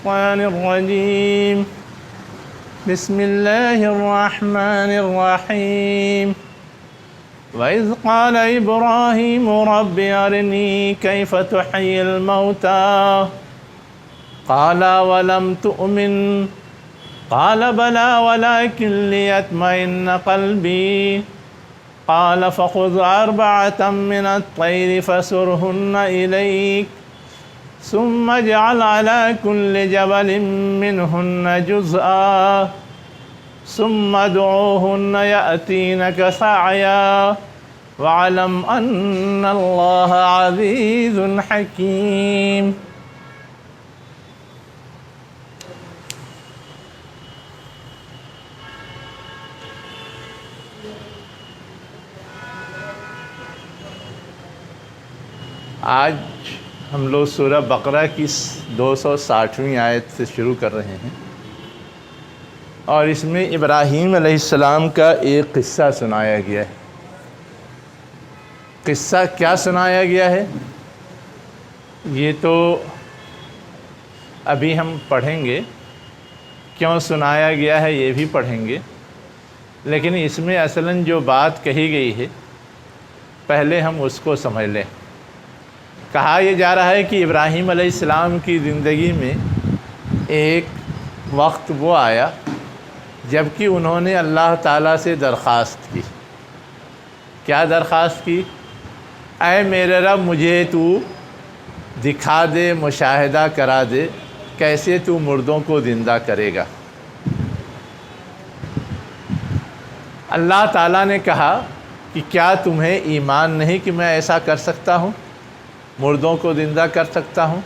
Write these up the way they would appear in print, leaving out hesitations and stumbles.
الشيطان الرجيم بسم الله الرحمن الرحيم وإذ قال إبراهيم رب أرني كيف تحيي الموتى قال ولم تؤمن قال بلى ولكن ليطمئن قلبي قال فخذ 4 من الطير فسرهن إليك ثم اجعل على كل جبل منهن جزءا ثم ادعوهن يأتينك سعيا واعلم أن الله عزيز حكيم. آج ہم لوگ سورہ بقرہ کی 260ویں آیت سے شروع کر رہے ہیں، اور اس میں ابراہیم علیہ السلام کا ایک قصہ سنایا گیا ہے۔ قصہ کیا سنایا گیا ہے یہ تو ابھی ہم پڑھیں گے، کیوں سنایا گیا ہے یہ بھی پڑھیں گے، لیکن اس میں اصلاً جو بات کہی گئی ہے پہلے ہم اس کو سمجھ لیں۔ کہا یہ جا رہا ہے کہ ابراہیم علیہ السلام کی زندگی میں ایک وقت وہ آیا جب کہ انہوں نے اللہ تعالیٰ سے درخواست کی۔ کیا درخواست کی؟ اے میرے رب مجھے تو دکھا دے، مشاہدہ کرا دے کیسے تو مردوں کو زندہ کرے گا۔ اللہ تعالیٰ نے کہا کہ کیا تمہیں ایمان نہیں کہ میں ایسا کر سکتا ہوں، مردوں کو زندہ کر سکتا ہوں؟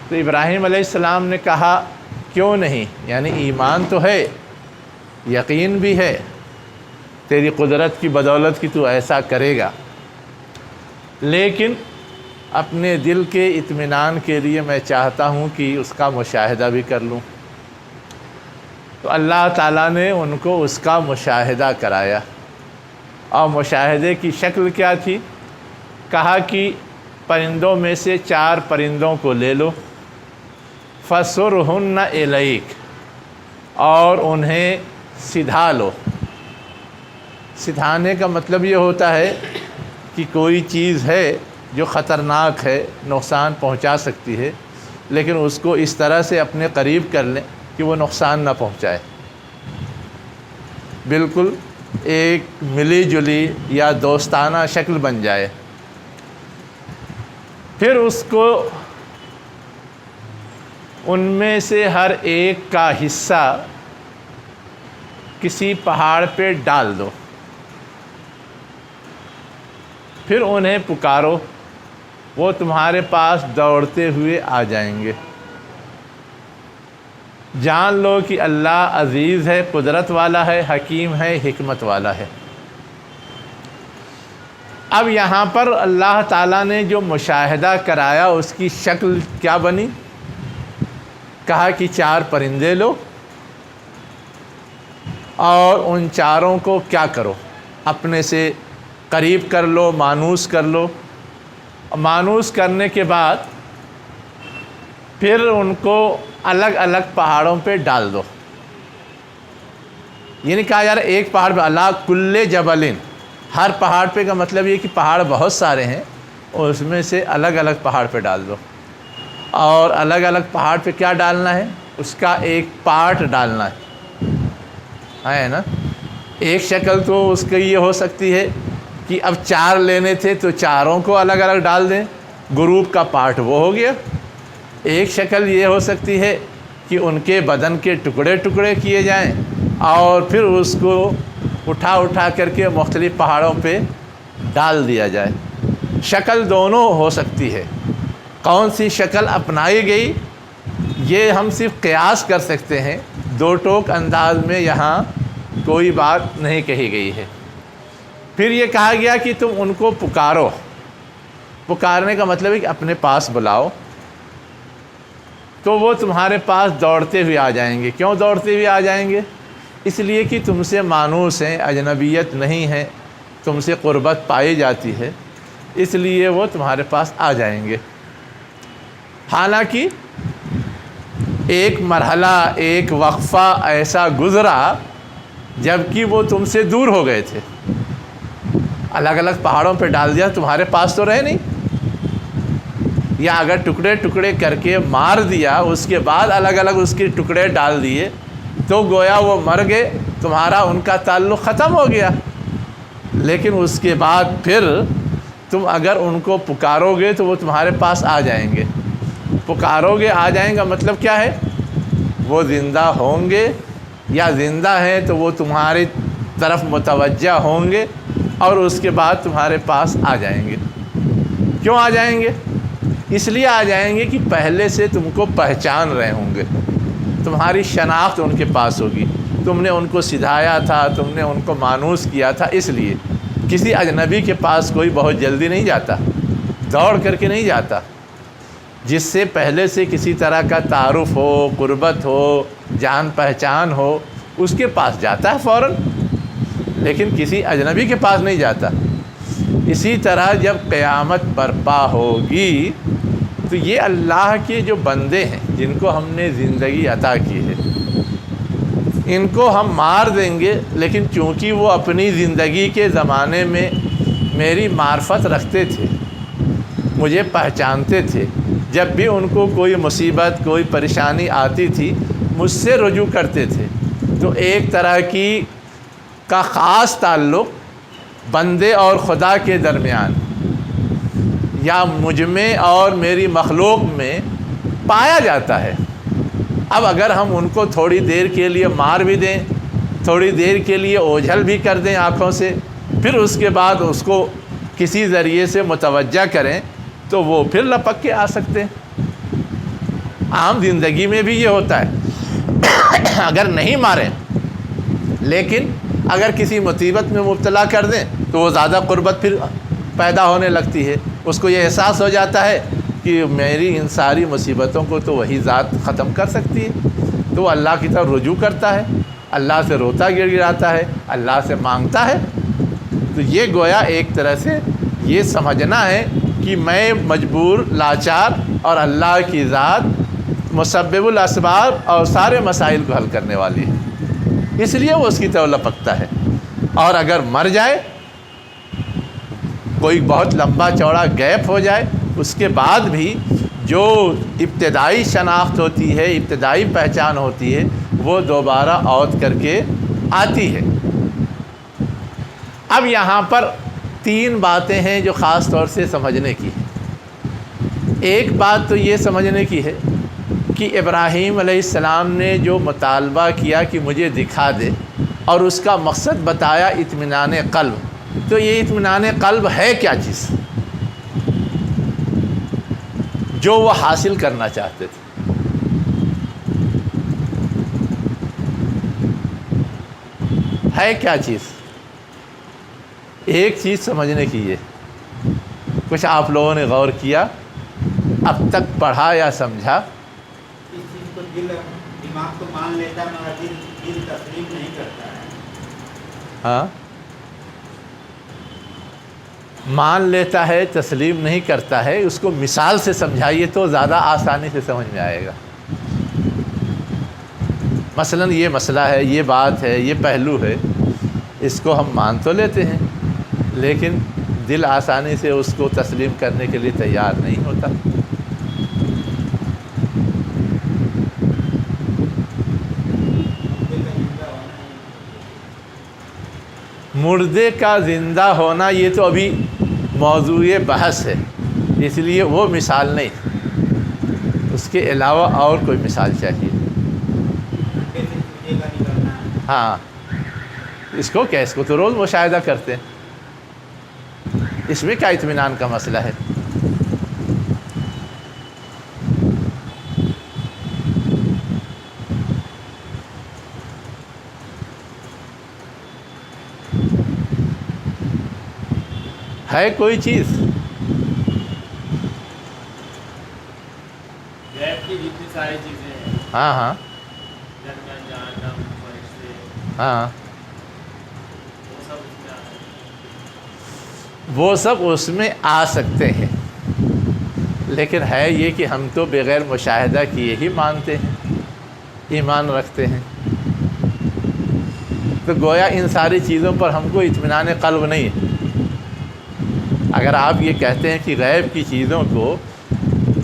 تو ابراہیم علیہ السلام نے کہا کیوں نہیں، یعنی ایمان تو ہے، یقین بھی ہے تیری قدرت کی بدولت کی تو ایسا کرے گا، لیکن اپنے دل کے اطمینان کے لیے میں چاہتا ہوں کہ اس کا مشاہدہ بھی کر لوں۔ تو اللہ تعالیٰ نے ان کو اس کا مشاہدہ کرایا، اور مشاہدے کی شکل کیا تھی؟ کہا کہ پرندوں میں سے 4 پرندوں کو لے لو، فَسُرْهُنَّ إِلَيْكَ، اور انہیں سدھا لو۔ سدھانے کا مطلب یہ ہوتا ہے کہ کوئی چیز ہے جو خطرناک ہے، نقصان پہنچا سکتی ہے، لیکن اس کو اس طرح سے اپنے قریب کر لیں کہ وہ نقصان نہ پہنچائے، بالکل ایک ملی جلی یا دوستانہ شکل بن جائے۔ پھر اس کو ان میں سے ہر ایک کا حصہ کسی پہاڑ پہ ڈال دو، پھر انہیں پکارو، وہ تمہارے پاس دوڑتے ہوئے آ جائیں گے۔ جان لو کہ اللہ عزیز ہے، قدرت والا ہے، حکیم ہے، حکمت والا ہے۔ اب یہاں پر اللہ تعالیٰ نے جو مشاہدہ کرایا اس کی شکل کیا بنی؟ کہا کہ 4 پرندے لو اور ان 4 کو کیا کرو، اپنے سے قریب کر لو، مانوس کر لو۔ مانوس کرنے کے بعد پھر ان کو الگ الگ پہاڑوں پہ ڈال دو۔ یہ نہیں کہا یار ایک پہاڑ پہ، اللہ کل جبلن، ہر پہاڑ پہ کا مطلب یہ کہ پہاڑ بہت سارے ہیں اور اس میں سے الگ الگ پہاڑ پہ ڈال دو، اور الگ الگ پہاڑ پہ کیا ڈالنا ہے؟ اس کا ایک پارٹ ڈالنا ہے نا۔ ایک شکل تو اس کی یہ ہو سکتی ہے کہ اب 4 لینے تھے تو 4 کو الگ الگ ڈال دیں، گروپ کا پارٹ وہ ہو گیا۔ ایک شکل یہ ہو سکتی ہے کہ ان کے بدن کے ٹکڑے ٹکڑے کیے جائیں اور پھر اس کو اٹھا کر کے مختلف پہاڑوں پہ ڈال دیا جائے۔ شکل دونوں ہو سکتی ہے، کون سی شکل اپنائی گئی یہ ہم صرف قیاس کر سکتے ہیں، 2 ٹوک انداز میں یہاں کوئی بات نہیں کہی گئی ہے۔ پھر یہ کہا گیا کہ تم ان کو پکارو۔ پکارنے کا مطلب ہے کہ اپنے پاس بلاؤ، تو وہ تمہارے پاس دوڑتے ہوئے آ جائیں گے۔ کیوں دوڑتے ہوئے آ جائیں گے؟ اس لیے کہ تم سے مانوس ہیں، اجنبیت نہیں ہے، تم سے قربت پائی جاتی ہے، اس لیے وہ تمہارے پاس آ جائیں گے۔ حالانکہ ایک مرحلہ، ایک وقفہ ایسا گزرا جب کہ وہ تم سے دور ہو گئے تھے، الگ الگ پہاڑوں پہ ڈال دیا، تمہارے پاس تو رہے نہیں، یا اگر ٹکڑے ٹکڑے کر کے مار دیا اس کے بعد الگ الگ اس کے ٹکڑے ڈال دیے تو گویا وہ مر گئے، تمہارا ان کا تعلق ختم ہو گیا۔ لیکن اس کے بعد پھر تم اگر ان کو پکارو گے تو وہ تمہارے پاس آ جائیں گے۔ پکارو گے آ جائیں گا مطلب کیا ہے؟ وہ زندہ ہوں گے، یا زندہ ہیں تو وہ تمہاری طرف متوجہ ہوں گے اور اس کے بعد تمہارے پاس آ جائیں گے۔ کیوں آ جائیں گے؟ اس لیے آ جائیں گے کہ پہلے سے تم کو پہچان رہے ہوں گے، تمہاری شناخت ان کے پاس ہوگی، تم نے ان کو سدھایا تھا، تم نے ان کو مانوس کیا تھا۔ اس لیے کسی اجنبی کے پاس کوئی بہت جلدی نہیں جاتا، دوڑ کر کے نہیں جاتا، جس سے پہلے سے کسی طرح کا تعارف ہو، قربت ہو، جان پہچان ہو، اس کے پاس جاتا ہے فوراً، لیکن کسی اجنبی کے پاس نہیں جاتا۔ اسی طرح جب قیامت برپا ہوگی تو یہ اللہ کے جو بندے ہیں جن کو ہم نے زندگی عطا کی ہے، ان کو ہم مار دیں گے، لیکن چونکہ وہ اپنی زندگی کے زمانے میں میری معرفت رکھتے تھے، مجھے پہچانتے تھے، جب بھی ان کو کوئی مصیبت، کوئی پریشانی آتی تھی مجھ سے رجوع کرتے تھے، تو ایک طرح کا خاص تعلق بندے اور خدا کے درمیان یا مجھ میں اور میری مخلوق میں پایا جاتا ہے۔ اب اگر ہم ان کو تھوڑی دیر کے لیے مار بھی دیں، تھوڑی دیر کے لیے اوجھل بھی کر دیں آنکھوں سے، پھر اس کے بعد اس کو کسی ذریعے سے متوجہ کریں تو وہ پھر لپک کے آ سکتے ہیں۔ عام زندگی میں بھی یہ ہوتا ہے، اگر نہیں ماریں لیکن اگر کسی مصیبت میں مبتلا کر دیں تو وہ زیادہ قربت پھر پیدا ہونے لگتی ہے، اس کو یہ احساس ہو جاتا ہے کہ میری ان ساری مصیبتوں کو تو وہی ذات ختم کر سکتی ہے، تو وہ اللہ کی طرف رجوع کرتا ہے، اللہ سے روتا گڑگڑاتا ہے، اللہ سے مانگتا ہے۔ تو یہ گویا ایک طرح سے یہ سمجھنا ہے کہ میں مجبور، لاچار، اور اللہ کی ذات مسبب الاسباب اور سارے مسائل کو حل کرنے والی ہے، اس لیے وہ اس کی طرف لپکتا ہے۔ اور اگر مر جائے، کوئی بہت لمبا چوڑا گیپ ہو جائے، اس کے بعد بھی جو ابتدائی شناخت ہوتی ہے، ابتدائی پہچان ہوتی ہے، وہ دوبارہ عود کر کے آتی ہے۔ اب یہاں پر 3 باتیں ہیں جو خاص طور سے سمجھنے کی ہیں۔ ایک بات تو یہ سمجھنے کی ہے کہ ابراہیم علیہ السلام نے جو مطالبہ کیا کہ مجھے دکھا دے اور اس کا مقصد بتایا اطمینان قلب، تو یہ اطمینان قلب ہے کیا چیز جو وہ حاصل کرنا چاہتے تھے؟ ہے کیا چیز؟ ایک چیز سمجھنے کی ہے، کچھ آپ لوگوں نے غور کیا، اب تک پڑھا یا سمجھا؟ اس چیز کو دماغ تو مان لیتا ہے مگر دل تسلیم نہیں کرتا ہے۔ ہاں، مان لیتا ہے، تسلیم نہیں کرتا ہے۔ اس کو مثال سے سمجھائیے تو زیادہ آسانی سے سمجھ میں آئے گا۔ مثلاً یہ مسئلہ ہے، یہ بات ہے، یہ پہلو ہے، اس کو ہم مان تو لیتے ہیں لیکن دل آسانی سے اس کو تسلیم کرنے کے لیے تیار نہیں ہوتا۔ مردے کا زندہ ہونا یہ تو ابھی موضوع بحث ہے، اس لیے وہ مثال نہیں، اس کے علاوہ اور کوئی مثال چاہیے۔ ہاں، اس کو کیا، اس کو تو روز مشاہدہ کرتے ہیں، اس میں کیا اطمینان کا مسئلہ ہے؟ ہے کوئی چیز؟ غیب کی جتنی ساری چیزیں ہیں، ہاں ہاں جنت، جہنم، فرشتے، ہاں، وہ سب اس میں آ رہے ہیں۔ وہ سب اس میں آ سکتے ہیں، لیکن ہے یہ کہ ہم تو بغیر مشاہدہ کیے ہی مانتے ہیں۔ ایمان رکھتے ہیں۔ تو گویا ان ساری چیزوں پر ہم کو اطمینان قلب نہیں ہے۔ اگر آپ یہ کہتے ہیں کہ غیب کی چیزوں کو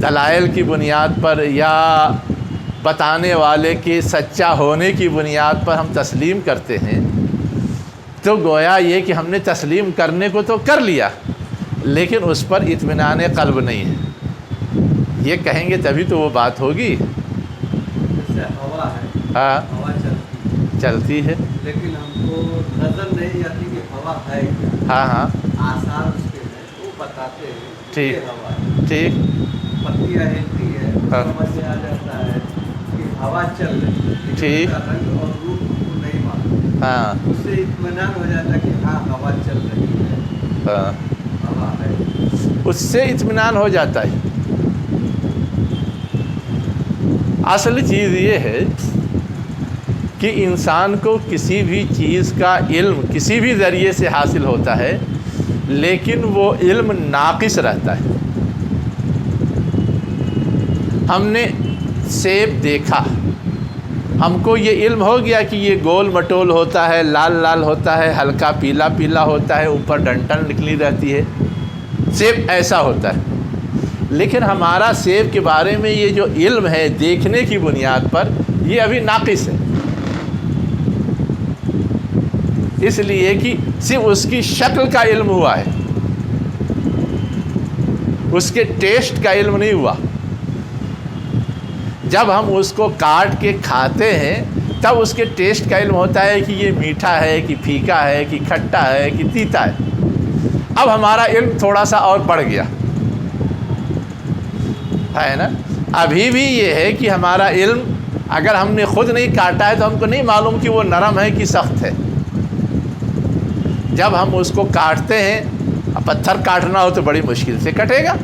دلائل کی بنیاد پر یا بتانے والے کے سچا ہونے کی بنیاد پر ہم تسلیم کرتے ہیں، تو گویا یہ کہ ہم نے تسلیم کرنے کو تو کر لیا، لیکن اس پر اطمینان قلب نہیں ہے۔ یہ کہیں گے تبھی تو وہ بات ہوگی۔ جیسے ہوا ہے، ہاں ہوا چلتی ہے، لیکن ہم کو نظر نہیں آتی کہ ہوا ہے کیا۔ ہاں ہاں آثار اس کے ہیں، وہ بتاتے ہیں ٹھیک یہ ہوا ہے۔ ٹھیک، پتیاں ہلتی ہے، ہاں۔ سمجھ میں آ جاتا ہے کہ ہوا چل رہی ہے، لیکن ٹھیک۔ اس کا رنگ اور روپ کو نہیں معلوم۔ ہاں اس سے اطمینان ہو جاتا ہے کہ ہاں ہوا چل رہی ہے، ہاں، ہوا ہے۔ اس سے اطمینان ہو جاتا ہے۔ اصل چیز یہ ہے کہ انسان کو کسی بھی چیز کا علم کسی بھی ذریعے سے حاصل ہوتا ہے، لیکن وہ علم ناقص رہتا ہے۔ ہم نے سیب دیکھا، ہم کو یہ علم ہو گیا کہ یہ گول مٹول ہوتا ہے، لال لال ہوتا ہے، ہلکا پیلا پیلا ہوتا ہے، اوپر ڈنٹل نکلی رہتی ہے، سیب ایسا ہوتا ہے۔ لیکن ہمارا سیب کے بارے میں یہ جو علم ہے دیکھنے کی بنیاد پر، یہ ابھی ناقص ہے، اس لیے کہ صرف اس کی شکل کا علم ہوا ہے، اس کے ٹیسٹ کا علم نہیں ہوا۔ جب ہم اس کو کاٹ کے کھاتے ہیں تب اس کے ٹیسٹ کا علم ہوتا ہے کہ یہ میٹھا ہے کہ پھیکا ہے کہ کھٹا ہے کہ تیتا ہے۔ اب ہمارا علم تھوڑا سا اور بڑھ گیا ہے نا۔ ابھی بھی یہ ہے کہ ہمارا علم اگر ہم نے خود نہیں کاٹا ہے تو ہم کو نہیں معلوم کہ وہ نرم ہے کہ سخت ہے۔ جب ہم اس کو کاٹتے ہیں، پتھر کاٹنا ہو تو بڑی مشکل سے کٹے گا،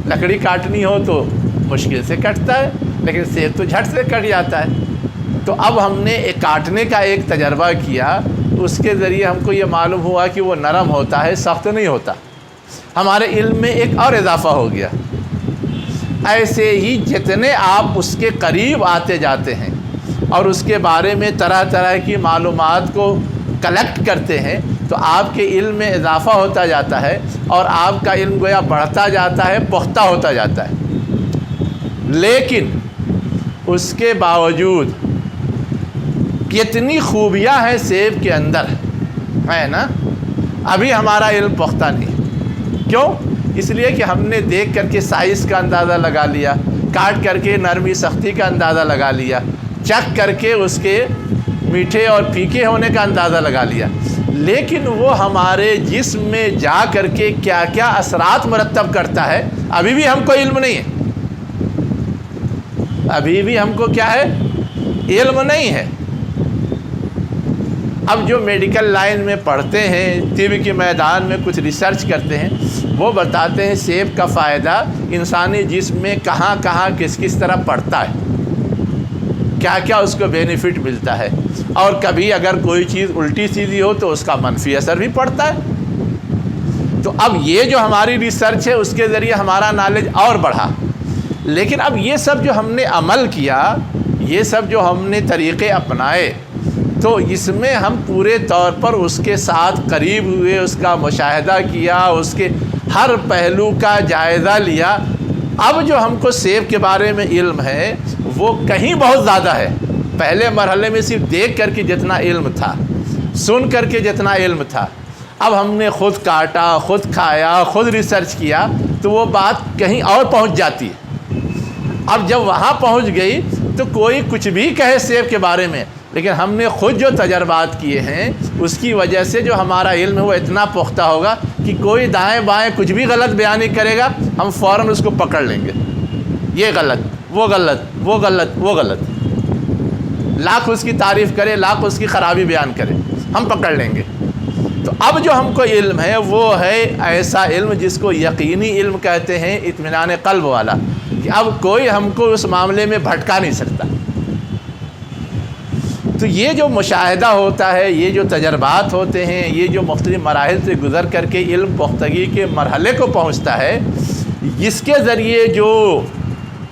لکڑی کاٹنی ہو تو مشکل سے کٹتا ہے، لیکن سیب تو جھٹ سے کٹ جاتا ہے۔ تو اب ہم نے کاٹنے کا ایک تجربہ کیا، اس کے ذریعے ہم کو یہ معلوم ہوا کہ وہ نرم ہوتا ہے، سخت نہیں ہوتا۔ ہمارے علم میں ایک اور اضافہ ہو گیا۔ ایسے ہی جتنے آپ اس کے قریب آتے جاتے ہیں اور اس کے بارے میں طرح طرح کی معلومات کو کلیکٹ کرتے ہیں، تو آپ کے علم میں اضافہ ہوتا جاتا ہے اور آپ کا علم گویا بڑھتا جاتا ہے، پختہ ہوتا جاتا ہے۔ لیکن اس کے باوجود کتنی خوبیاں ہیں سیب کے اندر ہے نا، ابھی ہمارا علم پختہ نہیں۔ کیوں؟ اس لیے کہ ہم نے دیکھ کر کے سائز کا اندازہ لگا لیا، کاٹ کر کے نرمی سختی کا اندازہ لگا لیا، چکھ کر کے اس کے میٹھے اور پھیکے ہونے کا اندازہ لگا لیا، لیکن وہ ہمارے جسم میں جا کر کے کیا کیا اثرات مرتب کرتا ہے ابھی بھی ہم کو علم نہیں ہے۔ ابھی بھی ہم کو کیا ہے؟ علم نہیں ہے۔ اب جو میڈیکل لائن میں پڑھتے ہیں، طب کے میدان میں کچھ ریسرچ کرتے ہیں، وہ بتاتے ہیں سیب کا فائدہ انسانی جسم میں کہاں کہاں کس کس طرح پڑتا ہے، کیا کیا اس کو بینیفٹ ملتا ہے، اور کبھی اگر کوئی چیز الٹی سیدھی ہو تو اس کا منفی اثر بھی پڑتا ہے۔ تو اب یہ جو ہماری ریسرچ ہے اس کے ذریعے ہمارا نالج اور بڑھا، لیکن اب یہ سب جو ہم نے عمل کیا، یہ سب جو ہم نے طریقے اپنائے، تو اس میں ہم پورے طور پر اس کے ساتھ قریب ہوئے، اس کا مشاہدہ کیا، اس کے ہر پہلو کا جائزہ لیا۔ اب جو ہم کو سیب کے بارے میں علم ہے وہ کہیں بہت زیادہ ہے۔ پہلے مرحلے میں صرف دیکھ کر کے جتنا علم تھا، سن کر کے جتنا علم تھا، اب ہم نے خود کاٹا، خود کھایا، خود ریسرچ کیا، تو وہ بات کہیں اور پہنچ جاتی ہے۔ اب جب وہاں پہنچ گئی تو کوئی کچھ بھی کہے سیب کے بارے میں، لیکن ہم نے خود جو تجربات کیے ہیں اس کی وجہ سے جو ہمارا علم ہے وہ اتنا پختہ ہوگا کہ کوئی دائیں بائیں کچھ بھی غلط بیانی کرے گا، ہم فوراً اس کو پکڑ لیں گے، یہ غلط، وہ غلط، وہ غلط، وہ غلط، لاکھ اس کی تعریف کرے، لاکھ اس کی خرابی بیان کرے، ہم پکڑ لیں گے۔ تو اب جو ہم کو علم ہے وہ ہے ایسا علم جس کو یقینی علم کہتے ہیں، اطمینان قلب والا، کہ اب کوئی ہم کو اس معاملے میں بھٹکا نہیں سکتا۔ تو یہ جو مشاہدہ ہوتا ہے، یہ جو تجربات ہوتے ہیں، یہ جو مختلف مراحل سے گزر کر کے علم پختگی کے مرحلے کو پہنچتا ہے، اس کے ذریعے جو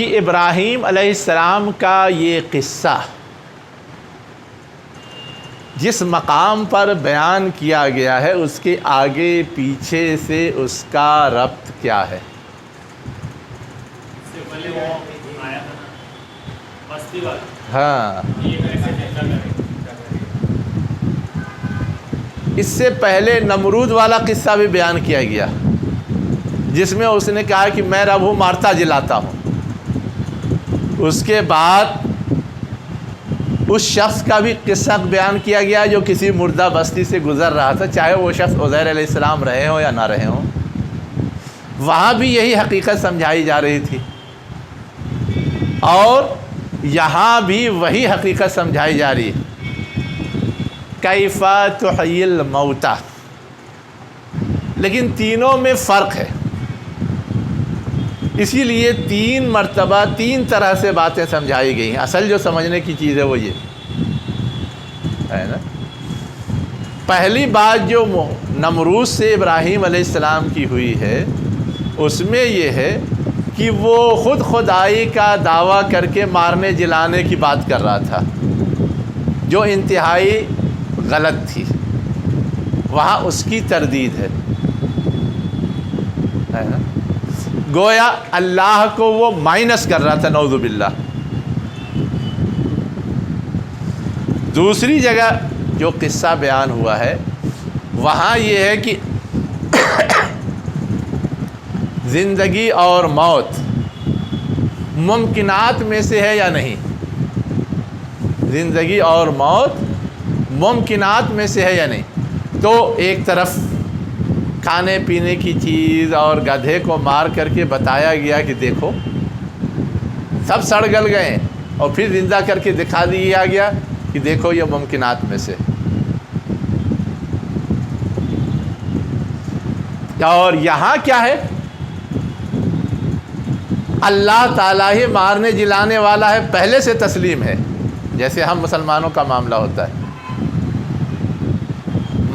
کہ ابراہیم علیہ السلام کا یہ قصہ جس مقام پر بیان کیا گیا ہے اس کے آگے پیچھے سے اس کا ربط کیا ہے؟ اس سے پہلے وہ آیا تھا نا بستی والا، ہاں، یہ کیسے دیکھا کرے. اس سے پہلے نمرود والا قصہ بھی بیان کیا گیا جس میں اس نے کہا کہ میں رب ہوں مارتا جلاتا ہوں. اس کے بعد اس شخص کا بھی قصہ بیان کیا گیا جو کسی مردہ بستی سے گزر رہا تھا، چاہے وہ شخص عزیر علیہ السلام رہے ہوں یا نہ رہے ہوں. وہاں بھی یہی حقیقت سمجھائی جا رہی تھی اور یہاں بھی وہی حقیقت سمجھائی جا رہی ہے. کیف تحیی الموتى، لیکن تینوں میں فرق ہے. اسی لیے 3 مرتبہ 3 طرح سے باتیں سمجھائی گئی ہیں. اصل جو سمجھنے کی چیز ہے وہ یہ ہے نا. پہلی بات جو نمرود سے ابراہیم علیہ السلام کی ہوئی ہے اس میں یہ ہے کہ وہ خود خدائی کا دعویٰ کر کے مارنے جلانے کی بات کر رہا تھا جو انتہائی غلط تھی. وہاں اس کی تردید ہے نا. گویا اللہ کو وہ مائنس کر رہا تھا، نعوذ باللہ. دوسری جگہ جو قصہ بیان ہوا ہے وہاں یہ ہے کہ زندگی اور موت ممکنات میں سے ہے یا نہیں. زندگی اور موت ممکنات میں سے ہے یا نہیں. تو ایک طرف کھانے پینے کی چیز اور گدھے کو مار کر کے بتایا گیا کہ دیکھو سب سڑ گل گئے، اور پھر زندہ کر کے دکھا دیا گیا کہ دیکھو یہ ممکنات میں سے. اور یہاں کیا ہے؟ اللہ تعالیٰ ہی مارنے جلانے والا ہے، پہلے سے تسلیم ہے. جیسے ہم مسلمانوں کا معاملہ ہوتا ہے،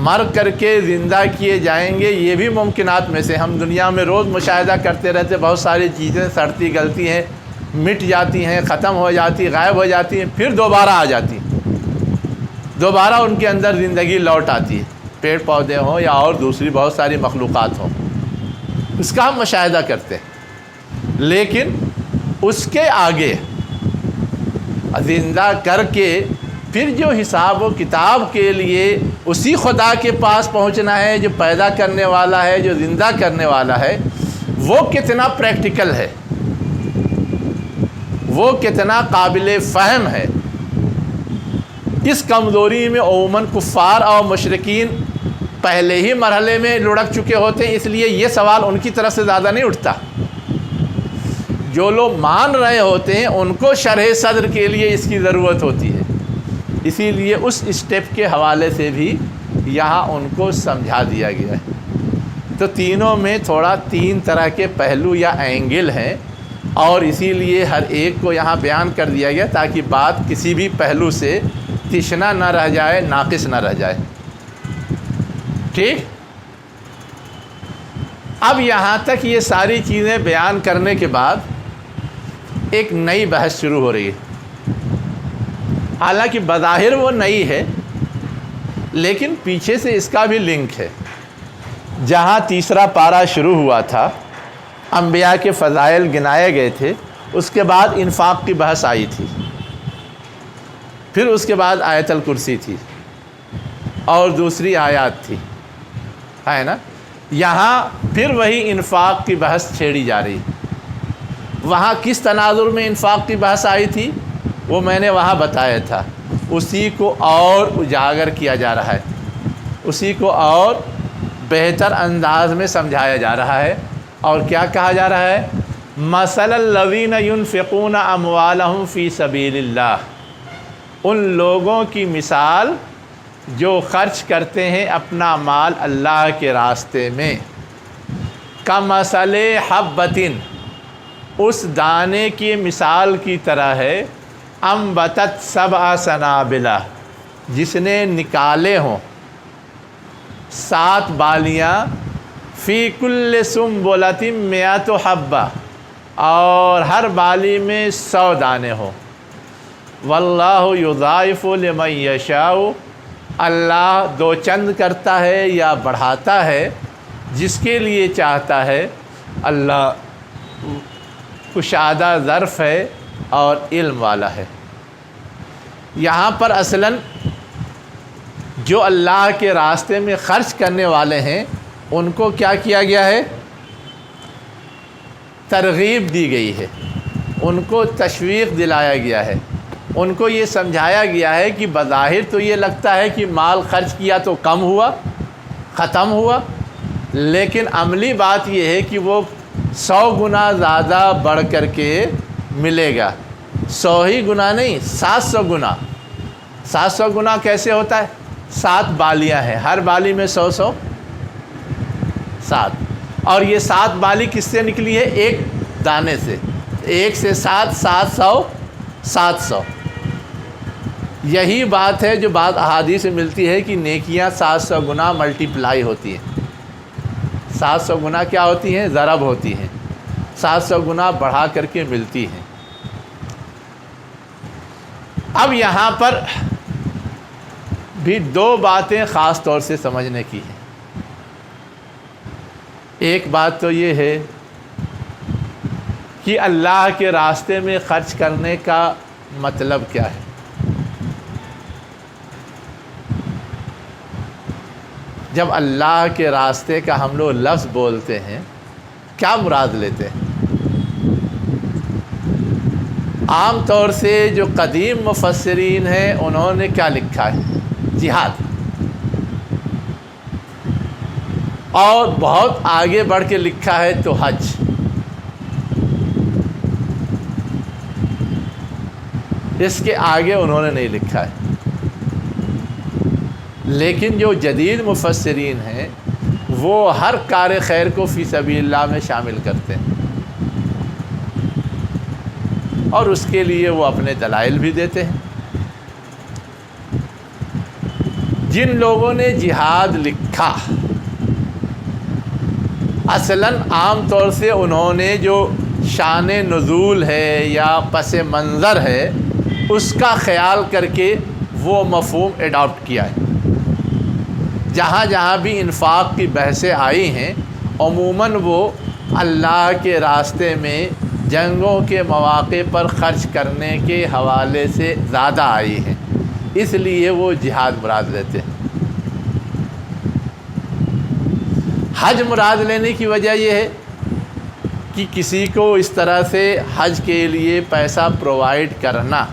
مر کر کے زندہ کیے جائیں گے، یہ بھی ممکنات میں سے. ہم دنیا میں روز مشاہدہ کرتے رہتے، بہت ساری چیزیں سڑتی گلتی ہیں، مٹ جاتی ہیں، ختم ہو جاتی، غائب ہو جاتی ہیں، پھر دوبارہ آ جاتی ہیں، دوبارہ ان کے اندر زندگی لوٹ آتی ہے. پیڑ پودے ہوں یا اور دوسری بہت ساری مخلوقات ہوں، اس کا ہم مشاہدہ کرتے ہیں. لیکن اس کے آگے زندہ کر کے پھر جو حساب و کتاب کے لیے اسی خدا کے پاس پہنچنا ہے جو پیدا کرنے والا ہے، جو زندہ کرنے والا ہے، وہ کتنا پریکٹیکل ہے، وہ کتنا قابل فہم ہے. اس کمزوری میں عموماً کفار اور مشرکین پہلے ہی مرحلے میں لڑک چکے ہوتے ہیں، اس لیے یہ سوال ان کی طرف سے زیادہ نہیں اٹھتا. جو لوگ مان رہے ہوتے ہیں ان کو شرح صدر کے لیے اس کی ضرورت ہوتی ہے. اسی لیے اس اسٹیپ کے حوالے سے بھی یہاں ان کو سمجھا دیا گیا ہے. تو تینوں میں تھوڑا 3 طرح کے پہلو یا اینگل ہیں، اور اسی لیے ہر ایک کو یہاں بیان کر دیا گیا تاکہ بات کسی بھی پہلو سے تشنا نہ رہ جائے، ناقص نہ رہ جائے. ٹھیک. اب یہاں تک یہ ساری چیزیں بیان کرنے کے بعد ایک نئی بحث شروع ہو رہی ہے. حالانکہ بظاہر وہ نئی ہے لیکن پیچھے سے اس کا بھی لنک ہے. جہاں تیسرا پارہ شروع ہوا تھا، انبیاء کے فضائل گنائے گئے تھے، اس کے بعد انفاق کی بحث آئی تھی، پھر اس کے بعد آیت الکرسی تھی اور دوسری آیات تھی، ہے نا. یہاں پھر وہی انفاق کی بحث چھیڑی جا رہی. وہاں کس تناظر میں انفاق کی بحث آئی تھی وہ میں نے وہاں بتایا تھا. اسی کو اور اجاگر کیا جا رہا ہے، اسی کو اور بہتر انداز میں سمجھایا جا رہا ہے. اور کیا کہا جا رہا ہے؟ مثل الذین ينفقون اموالهم فی سبیل اللہ، ان لوگوں کی مثال جو خرچ کرتے ہیں اپنا مال اللہ کے راستے میں. کمثل حبۃ، اس دانے کی مثال کی طرح ہے، انبتت 7 سنابل، جس نے نکالے ہوں 7 بالیاں، فی کل سنبلۃ 100 حبہ، اور ہر بالی میں 100 دانے ہوں۔ واللہ یضاعف لمن یشاء، اللہ دو چند کرتا ہے یا بڑھاتا ہے جس کے لیے چاہتا ہے۔ اللہ کشادہ ظرف ہے اور علم والا ہے۔ یہاں پر اصلاً جو اللہ کے راستے میں خرچ کرنے والے ہیں ان کو کیا کیا گیا ہے؟ ترغیب دی گئی ہے، ان کو تشویق دلایا گیا ہے، ان کو یہ سمجھایا گیا ہے کہ بظاہر تو یہ لگتا ہے کہ مال خرچ کیا تو کم ہوا، ختم ہوا، لیکن عملی بات یہ ہے کہ وہ 100 گنا زیادہ بڑھ کر کے ملے گا۔ 100 ہی گنا نہیں، 700 گنا۔ 700 گنا کیسے ہوتا ہے؟ 7 بالیاں ہیں، ہر بالی میں 100 7، اور یہ 7 بالی کس سے نکلی ہے؟ ایک دانے سے، 1 سے 7 700 700۔ یہی بات ہے جو بعض احادیث سے ملتی ہے کہ نیکیاں 700 گنا ملٹیپلائی ہوتی ہیں۔ 700 گنا کیا ہوتی ہیں؟ ضرب ہوتی ہیں، 700 گنا بڑھا کر کے ملتی ہیں۔ اب یہاں پر بھی 2 باتیں خاص طور سے سمجھنے کی ہیں۔ ایک بات تو یہ ہے کہ اللہ کے راستے میں خرچ کرنے کا مطلب کیا ہے۔ جب اللہ کے راستے کا ہم لوگ لفظ بولتے ہیں کیا مراد لیتے ہیں؟ عام طور سے جو قدیم مفسرین ہیں انہوں نے کیا لکھا ہے؟ جہاد۔ اور بہت آگے بڑھ کے لکھا ہے تو حج۔ اس کے آگے انہوں نے نہیں لکھا ہے۔ لیکن جو جدید مفسرین ہیں وہ ہر کار خیر کو فی سبیل اللہ میں شامل کرتے ہیں، اور اس کے لیے وہ اپنے دلائل بھی دیتے ہیں۔ جن لوگوں نے جہاد لکھا اصلاً عام طور سے انہوں نے جو شان نزول ہے یا پس منظر ہے اس کا خیال کر کے وہ مفہوم اڈاپٹ کیا ہے۔ جہاں جہاں بھی انفاق کی بحثیں آئی ہیں عموماً وہ اللہ کے راستے میں جنگوں کے مواقع پر خرچ کرنے کے حوالے سے زیادہ آئی ہیں، اس لیے وہ جہاد مراد لیتے ہیں۔ حج مراد لینے کی وجہ یہ ہے کہ کسی کو اس طرح سے حج کے لیے پیسہ پرووائڈ کرنا،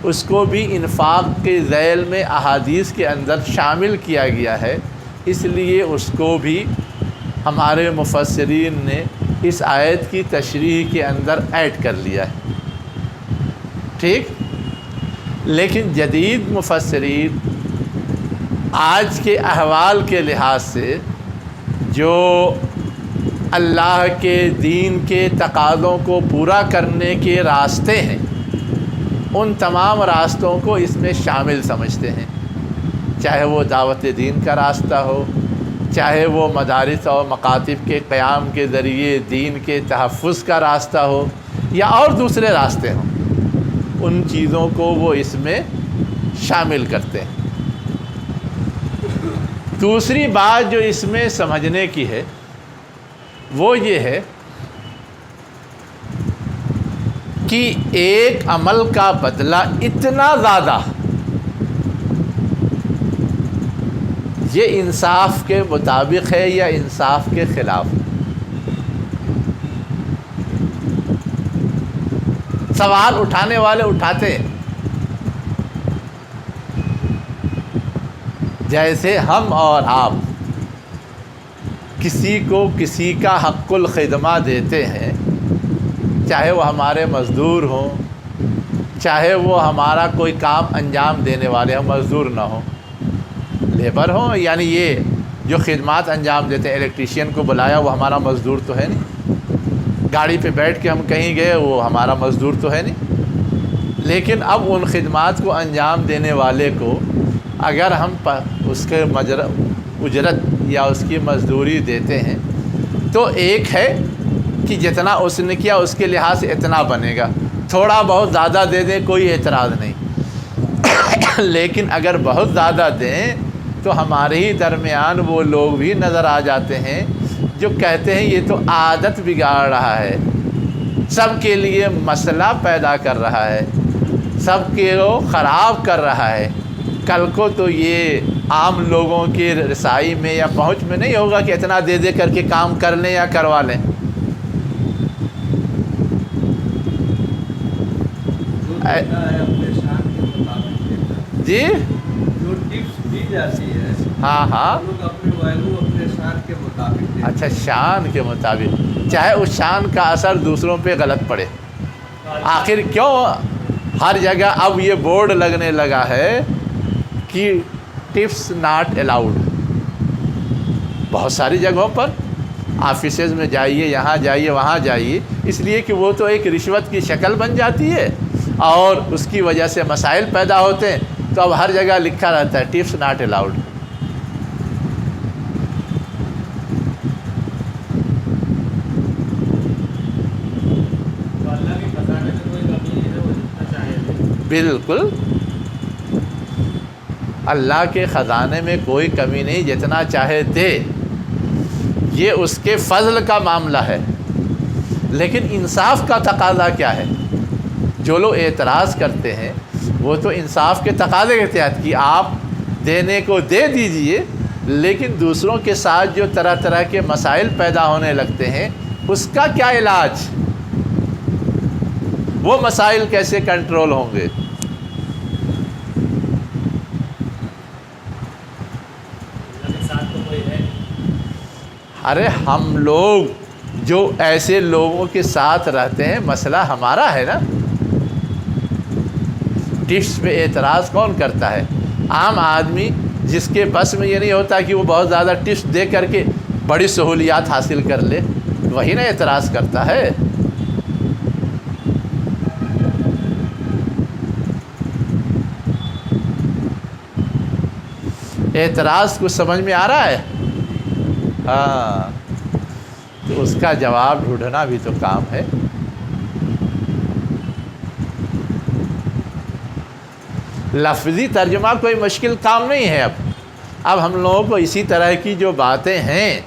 اس کو بھی انفاق کے ذیل میں احادیث کے اندر شامل کیا گیا ہے، اس لیے اس کو بھی ہمارے مفسرین نے اس آیت کی تشریح کے اندر ایڈ کر لیا ہے۔ ٹھیک؟ لیکن جدید مفسرین آج کے احوال کے لحاظ سے جو اللہ کے دین کے تقاضوں کو پورا کرنے کے راستے ہیں ان تمام راستوں کو اس میں شامل سمجھتے ہیں، چاہے وہ دعوت دین کا راستہ ہو، چاہے وہ مدارس اور مکاتب کے قیام کے ذریعے دین کے تحفظ کا راستہ ہو یا اور دوسرے راستے ہوں، ان چیزوں کو وہ اس میں شامل کرتے ہیں۔ دوسری بات جو اس میں سمجھنے کی ہے وہ یہ ہے کہ ایک عمل کا بدلہ اتنا زیادہ یہ انصاف کے مطابق ہے یا انصاف کے خلاف؟ سوال اٹھانے والے اٹھاتے ہیں، جیسے ہم اور آپ کسی کو کسی کا حق الخدمہ دیتے ہیں، چاہے وہ ہمارے مزدور ہوں، چاہے وہ ہمارا کوئی کام انجام دینے والے ہوں، مزدور نہ ہوں، لیبر ہوں، یعنی یہ جو خدمات انجام دیتے ہیں، الیکٹریشین کو بلایا وہ ہمارا مزدور تو ہے نہیں، گاڑی پہ بیٹھ کے ہم کہیں گئے وہ ہمارا مزدور تو ہے نہیں۔ لیکن اب ان خدمات کو انجام دینے والے کو اگر ہم اس کے اجرت یا اس کی مزدوری دیتے ہیں تو ایک ہے کہ جتنا اس نے کیا اس کے لحاظ سے اتنا بنے گا، تھوڑا بہت زیادہ دے دیں کوئی اعتراض نہیں، لیکن اگر بہت زیادہ دیں تو ہمارے ہی درمیان وہ لوگ بھی نظر آ جاتے ہیں جو کہتے ہیں یہ تو عادت بگاڑ رہا ہے، سب کے لیے مسئلہ پیدا کر رہا ہے، سب کے وہ خراب کر رہا ہے، کل کو تو یہ عام لوگوں کی رسائی میں یا پہنچ میں نہیں ہوگا کہ اتنا دے دے کر کے کام کر لیں یا کروا لیں۔ اپنے شان کے مطابق دیتا ہے۔ جی جو ٹپس دی جاتی ہے ہاں ہاں، لوگ اپنے ویلو اپنے شان کے مطابق دیتے ہیں۔ اچھا شان کے مطابق، چاہے اس شان کا اثر دوسروں پہ غلط پڑے۔ آخر کیوں ہر جگہ اب یہ بورڈ لگنے لگا ہے کہ ٹپس ناٹ الاؤڈ؟ بہت ساری جگہوں پر آفیسز میں جائیے، یہاں جائیے، وہاں جائیے، اس لیے کہ وہ تو ایک رشوت کی شکل بن جاتی ہے اور اس کی وجہ سے مسائل پیدا ہوتے ہیں، تو اب ہر جگہ لکھا رہتا ہے ٹپس ناٹ الاؤڈ۔ تو اللہ کی خزانے میں کوئی کمی نہیں ہے، وہ جتنا چاہے دے۔ بالکل، اللہ کے خزانے میں کوئی کمی نہیں، جتنا چاہے دے، یہ اس کے فضل کا معاملہ ہے، لیکن انصاف کا تقاضا کیا ہے؟ جو لوگ اعتراض کرتے ہیں وہ تو انصاف کے تقاضے کے تحت کہ آپ دینے کو دے دیجئے، لیکن دوسروں کے ساتھ جو طرح طرح کے مسائل پیدا ہونے لگتے ہیں اس کا کیا علاج؟ وہ مسائل کیسے کنٹرول ہوں گے؟ اللہ کے ساتھ تو کوئی ہے نہیں۔ ارے ہم لوگ جو ایسے لوگوں کے ساتھ رہتے ہیں، مسئلہ ہمارا ہے نا۔ ٹپس پہ اعتراض کون کرتا ہے؟ عام آدمی جس کے بس میں یہ نہیں ہوتا کہ وہ بہت زیادہ ٹپس دے کر کے بڑی سہولیات حاصل کر لے، وہی نا اعتراض کرتا ہے۔ اعتراض کو سمجھ میں آ رہا ہے؟ ہاں، تو اس کا جواب ڈھونڈنا بھی تو کام ہے۔ لفظی ترجمہ کوئی مشکل کام نہیں ہے۔ اب ہم لوگوں کو اسی طرح کی جو باتیں ہیں،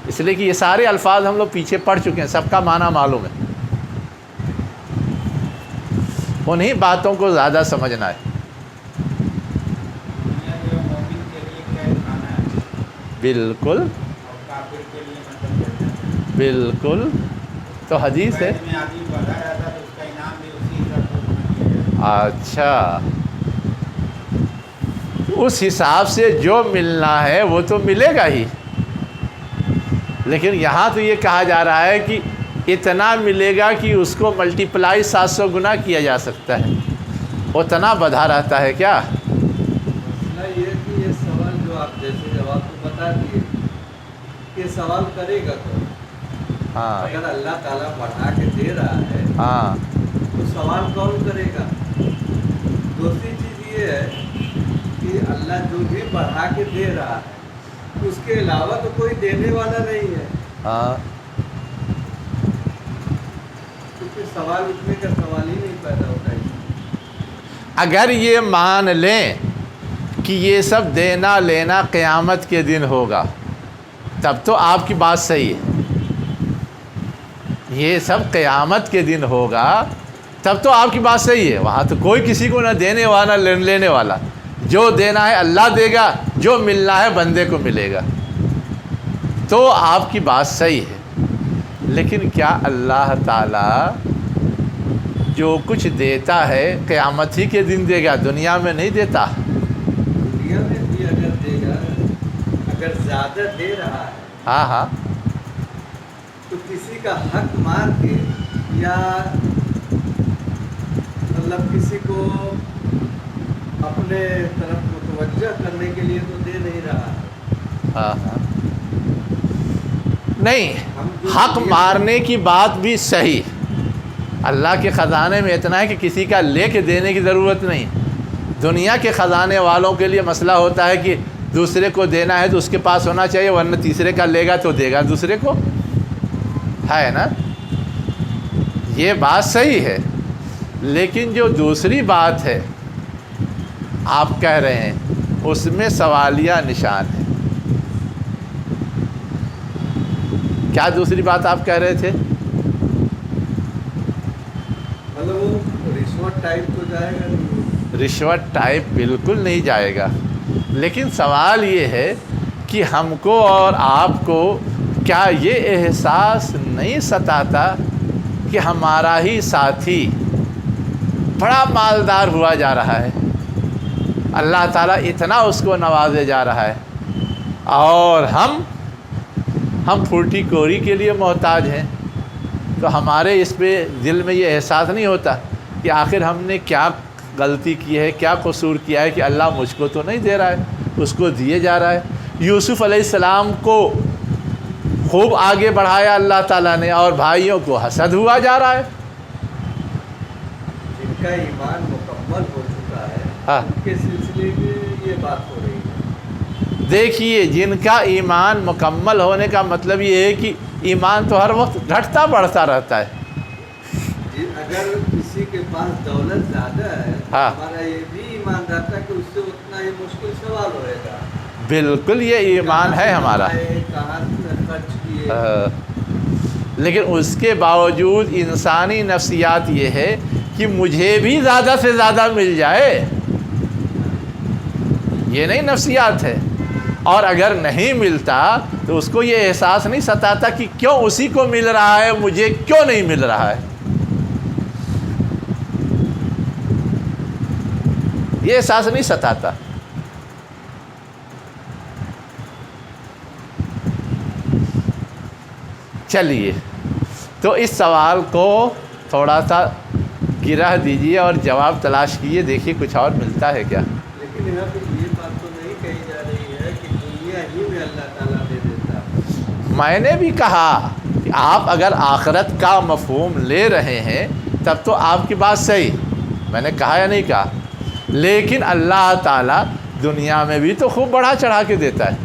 اس لیے کہ یہ سارے الفاظ ہم لوگ پیچھے پڑھ چکے ہیں، سب کا معنی معلوم ہے، انہیں باتوں کو زیادہ سمجھنا ہے۔ دنیا جو مومن کے لیے قید خانہ ہے بالکل اور کافر کے لیے مطلب بالکل، تو حدیث ہے۔ قید میں آدمی بڑھا رہتا تو اس کا انعام بھی اسی حساب سے کیا جاتا۔ اچھا، اس حساب سے جو ملنا ہے وہ تو ملے گا ہی، لیکن یہاں تو یہ کہا جا رہا ہے کہ اتنا ملے گا کہ اس کو ملٹیپلائی 700 گنا کیا جا سکتا ہے، اتنا بڑھا رہتا ہے کیا؟ مسئلہ یہ ہے کہ یہ سوال جو آپ جیسے جواب کو بتا دیے، یہ سوال کرے گا تو ہاں اگر اللہ تعالیٰ بڑھا کے دے رہا ہے ہاں، تو سوال کون کرے گا؟ دوسری چیز یہ ہے کہ اللہ جو بھی بڑھا کے دے رہا ہے اس کے علاوہ تو کوئی دینے والا نہیں ہے، ہاں، کیونکہ سوال اٹھنے کا سوال ہی نہیں پیدا ہوتا ہے۔ اگر یہ مان لیں کہ یہ سب دینا لینا قیامت کے دن ہوگا، تب تو آپ کی بات صحیح ہے۔ یہ سب قیامت کے دن ہوگا تب تو آپ کی بات صحیح ہے، وہاں تو کوئی کسی کو نہ دینے والا نہ لینے والا، جو دینا ہے اللہ دے گا، جو ملنا ہے بندے کو ملے گا، تو آپ کی بات صحیح ہے۔ لیکن کیا اللہ تعالیٰ جو کچھ دیتا ہے قیامت ہی کے دن دے گا، دنیا میں نہیں دیتا؟ دنیا میں بھی اگر دے گا، اگر زیادہ دے رہا ہے ہاں ہاں، تو کسی کا حق مار کے یا مطلب کسی کو اپنے طرف متوجہ کرنے کے لیے تو دے نہیں رہا ہے۔ ہاں ہاں، نہیں، حق مارنے کی بات بھی صحیح، اللہ کے خزانے میں اتنا ہے کہ کسی کا لے کے دینے کی ضرورت نہیں۔ دنیا کے خزانے والوں کے لیے مسئلہ ہوتا ہے کہ دوسرے کو دینا ہے تو اس کے پاس ہونا چاہیے، ورنہ تیسرے کا لے گا تو دے گا دوسرے کو۔ ہے نا؟ یہ بات صحیح ہے، لیکن جو دوسری بات ہے آپ کہہ رہے ہیں اس میں سوالیہ نشان ہے۔ کیا دوسری بات آپ کہہ رہے تھے؟ مطلب وہ رشوت ٹائپ تو جائے گا نہیں؟ رشوت ٹائپ بالکل نہیں جائے گا، لیکن سوال یہ ہے کہ ہم کو اور آپ کو کیا یہ احساس نہیں ستاتا کہ ہمارا ہی ساتھی بڑا مالدار ہوا جا رہا ہے، اللہ تعالیٰ اتنا اس کو نوازے جا رہا ہے، اور ہم پھوٹی کوری کے لیے محتاج ہیں؟ تو ہمارے اس پہ دل میں یہ احساس نہیں ہوتا کہ آخر ہم نے کیا غلطی کی ہے، کیا قصور کیا ہے کہ اللہ مجھ کو تو نہیں دے رہا ہے، اس کو دیے جا رہا ہے۔ یوسف علیہ السلام کو خوب آگے بڑھایا اللہ تعالیٰ نے، اور بھائیوں کو حسد ہوا جا رہا ہے۔ جن کا ایمان مکمل ہو چکا ہے ہاں، ان کے سلسلے میں یہ بات ہو رہی ہے۔ دیکھیے، جن کا ایمان مکمل ہونے کا مطلب یہ ہے کہ ایمان تو ہر وقت گھٹتا بڑھتا رہتا ہے۔ اگر کسی کے پاس دولت زیادہ ہے، ہاں، ہمارا یہ بھی ایمان رہتا ہے کہ اس سے اتنا ہی مشکل سوال ہوئے گا۔ بالکل یہ ایمان ہے ہمارا، کہاں خرچ کیے، لیکن اس کے باوجود انسانی نفسیات یہ ہے کہ مجھے بھی زیادہ سے زیادہ مل جائے، یہ نہیں نفسیات ہے۔ اور اگر نہیں ملتا تو اس کو یہ احساس نہیں ستاتا کہ کیوں اسی کو مل رہا ہے، مجھے کیوں نہیں مل رہا ہے، یہ احساس نہیں ستاتا۔ چلیے، تو اس سوال کو تھوڑا سا گرہ دیجیے اور جواب تلاش کیجیے، دیکھیے کچھ اور ملتا ہے کیا۔ لیکن یہاں پہ یہ بات تو نہیں کہی جا رہی ہے کہ دنیا ہی میں اللہ تعالیٰ دے دیتا۔ میں نے بھی کہا کہ آپ اگر آخرت کا مفہوم لے رہے ہیں تب تو آپ کی بات صحیح، میں نے کہا یا نہیں کہا، لیکن اللہ تعالیٰ دنیا میں بھی تو خوب بڑھا چڑھا کے دیتا ہے۔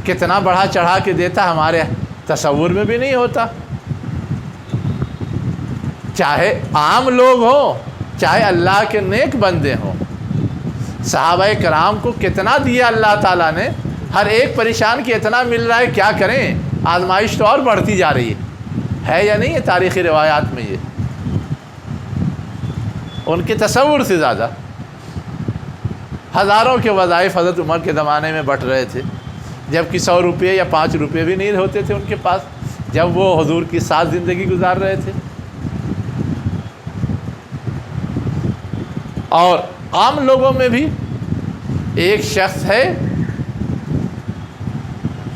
کتنا بڑھا چڑھا کے دیتا ہمارے تصور میں بھی نہیں ہوتا، چاہے عام لوگ ہوں چاہے اللہ کے نیک بندے ہوں۔ صحابہ کرام کو کتنا دیا اللہ تعالیٰ نے، ہر ایک پریشان کہ اتنا مل رہا ہے، کیا کریں، آزمائش تو اور بڑھتی جا رہی ہے یا نہیں ہے تاریخی روایات میں؟ یہ ان کے تصور سے زیادہ ہزاروں کے وظائف حضرت عمر کے زمانے میں بٹ رہے تھے، جبکہ 100 روپے یا 5 روپے بھی نہیں ہوتے تھے ان کے پاس جب وہ حضور کی ساتھ زندگی گزار رہے تھے۔ اور عام لوگوں میں بھی ایک شخص ہے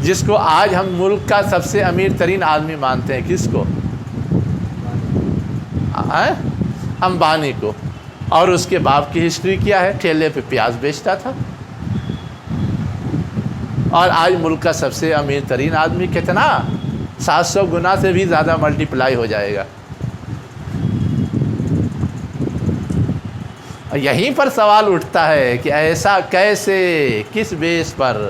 جس کو آج ہم ملک کا سب سے امیر ترین آدمی مانتے ہیں، کس کو؟ امبانی کو۔ اور اس کے باپ کی ہسٹری کیا ہے؟ ٹھیلے پہ پیاز بیچتا تھا، اور آج ملک کا سب سے امیر ترین آدمی کتنا؟ 700 گنا سے بھی زیادہ ملٹیپلائی ہو جائے گا۔ یہیں پر سوال اٹھتا ہے کہ ایسا کیسے، کس بیس پر؟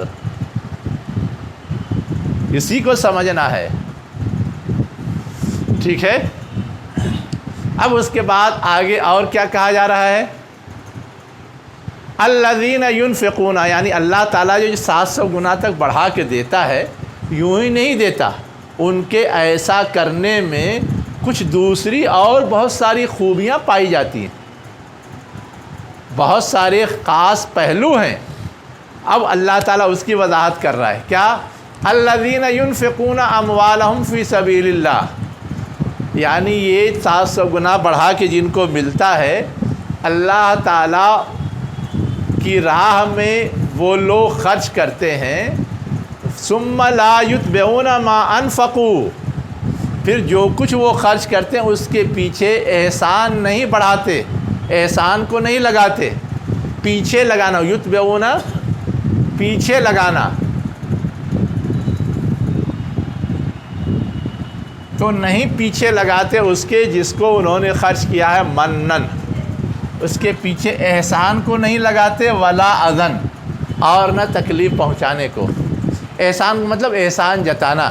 اسی کو سمجھنا ہے، ٹھیک ہے؟ اب اس کے بعد آگے اور کیا کہا جا رہا ہے؟ الذین ينفقون، یعنی اللہ تعالیٰ جو 700 گنا تک بڑھا کے دیتا ہے، یوں ہی نہیں دیتا، ان کے ایسا کرنے میں کچھ دوسری اور بہت ساری خوبیاں پائی جاتی ہیں، بہت سارے خاص پہلو ہیں۔ اب اللہ تعالیٰ اس کی وضاحت کر رہا ہے، کیا؟ الذین ينفقون اموالہم فی سبیل اللہ، یعنی یہ 700 گنا بڑھا کے جن کو ملتا ہے، اللہ تعالیٰ کی راہ میں وہ لوگ خرچ کرتے ہیں، ثم لا یتبعون ما انفقوا، پھر جو کچھ وہ خرچ کرتے ہیں اس کے پیچھے احسان نہیں بڑھاتے، احسان کو نہیں لگاتے، پیچھے لگانا، یتبعون پیچھے لگانا، تو نہیں پیچھے لگاتے اس کے جس کو انہوں نے خرچ کیا ہے منن، اس کے پیچھے احسان کو نہیں لگاتے، ولا اذن، اور نہ تکلیف پہنچانے کو، احسان کا مطلب احسان جتانا،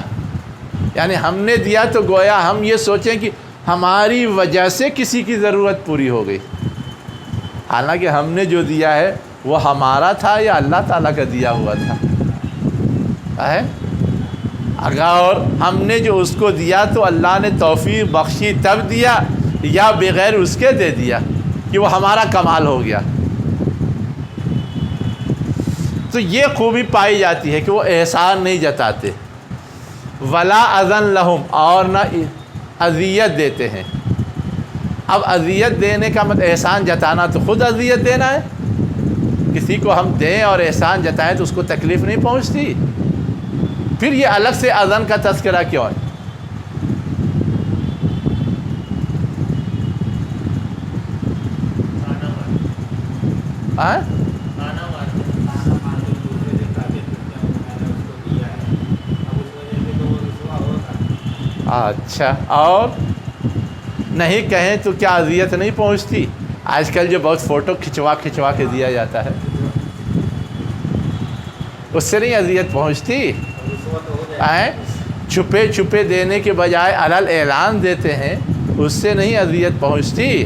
یعنی ہم نے دیا تو گویا ہم یہ سوچیں کہ ہماری وجہ سے کسی کی ضرورت پوری ہو گئی، حالانکہ ہم نے جو دیا ہے وہ ہمارا تھا یا اللہ تعالیٰ کا دیا ہوا تھا ہے۔ اگر ہم نے جو اس کو دیا تو اللہ نے توفیق بخشی تب دیا یا بغیر اس کے دے دیا کہ وہ ہمارا کمال ہو گیا۔ تو یہ خوبی پائی جاتی ہے کہ وہ احسان نہیں جتاتے، ولا اذن لہم، اور نہ اذیت دیتے ہیں۔ اب اذیت دینے کا مطلب احسان جتانا تو خود اذیت دینا ہے، کسی کو ہم دیں اور احسان جتائیں تو اس کو تکلیف نہیں پہنچتی، پھر یہ الگ سے اذن کا تذکرہ کیوں ہے؟ اچھا، اور نہیں کہیں تو کیا اذیت نہیں پہنچتی؟ آج کل جو بہت فوٹو کھچوا کے دیا جاتا ہے، اس سے نہیں اذیت پہنچتی؟ چھپے دینے کے بجائے علل اعلان دیتے ہیں، اس سے نہیں اذیت پہنچتی؟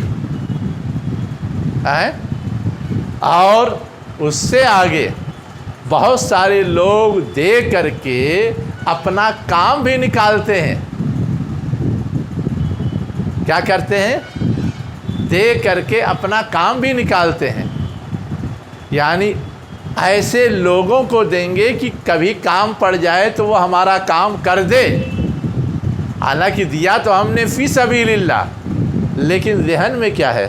اور اس سے آگے بہت سارے لوگ دے کر کے اپنا کام بھی نکالتے ہیں۔ کیا کرتے ہیں؟ دے کر کے اپنا کام بھی نکالتے ہیں، یعنی ایسے لوگوں کو دیں گے کہ کبھی کام پڑ جائے تو وہ ہمارا کام کر دے، حالانکہ دیا تو ہم نے فی سبیل اللہ، لیکن ذہن میں کیا ہے؟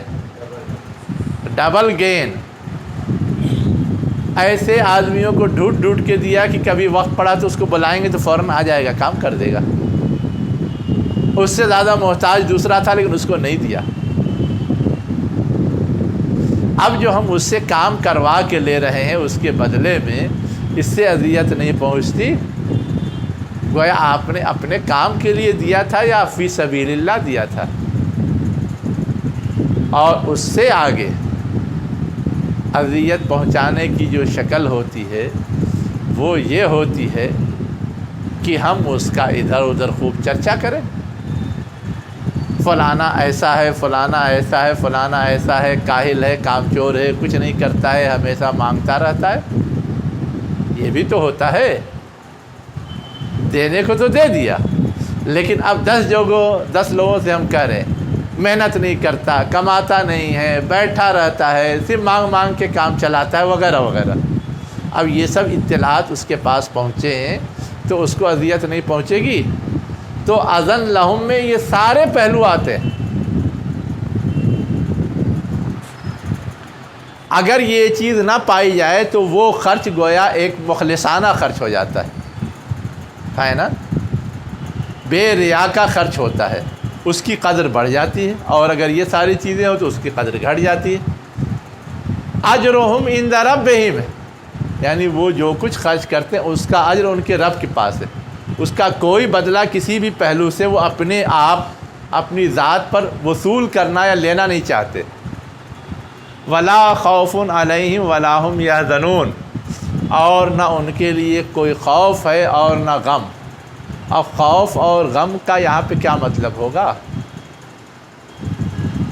Double gain. ایسے آدمیوں کو ڈھونڈ کے دیا کہ کبھی وقت پڑا تو اس کو بلائیں گے تو فوراً آ جائے گا، کام کر دے گا۔ اس سے زیادہ محتاج دوسرا تھا لیکن اس کو نہیں دیا۔ اب جو ہم اس سے کام کروا کے لے رہے ہیں اس کے بدلے میں اس سے اذیت نہیں پہنچتی؟ گویا آپ نے اپنے کام کے لیے دیا تھا یا فی سبیل اللہ دیا تھا؟ اور اس سے آگے اذیت پہنچانے کی جو شکل ہوتی ہے وہ یہ ہوتی ہے کہ ہم اس کا ادھر ادھر خوب چرچا کریں، فلانا ایسا ہے، فلانا ایسا ہے، فلانا ایسا ہے، کاہل ہے، کام چور ہے، کچھ نہیں کرتا ہے، ہمیشہ مانگتا رہتا ہے۔ یہ بھی تو ہوتا ہے، دینے کو تو دے دیا، لیکن اب 10 لوگوں سے ہم کہہ رہے ہیں محنت نہیں کرتا، کماتا نہیں ہے، بیٹھا رہتا ہے، صرف مانگ کے کام چلاتا ہے، وغیرہ وغیرہ۔ اب یہ سب اطلاعات اس کے پاس پہنچے ہیں تو اس کو اذیت نہیں پہنچے گی؟ تو اذن لہم میں یہ سارے پہلو آتے ہیں۔ اگر یہ چیز نہ پائی جائے تو وہ خرچ گویا ایک مخلصانہ خرچ ہو جاتا ہے نا، بے ریا کا خرچ ہوتا ہے، اس کی قدر بڑھ جاتی ہے، اور اگر یہ ساری چیزیں ہوں تو اس کی قدر گھٹ جاتی ہے۔ اجرہم عند ربہم، یعنی وہ جو کچھ خرچ کرتے ہیں اس کا اجر ان کے رب کے پاس ہے، اس کا کوئی بدلہ کسی بھی پہلو سے وہ اپنے آپ اپنی ذات پر وصول کرنا یا لینا نہیں چاہتے۔ ولا خوف علیہم ولا هم یحزنون، اور نہ ان کے لیے کوئی خوف ہے اور نہ غم۔ اب خوف اور غم کا یہاں پہ کیا مطلب ہوگا؟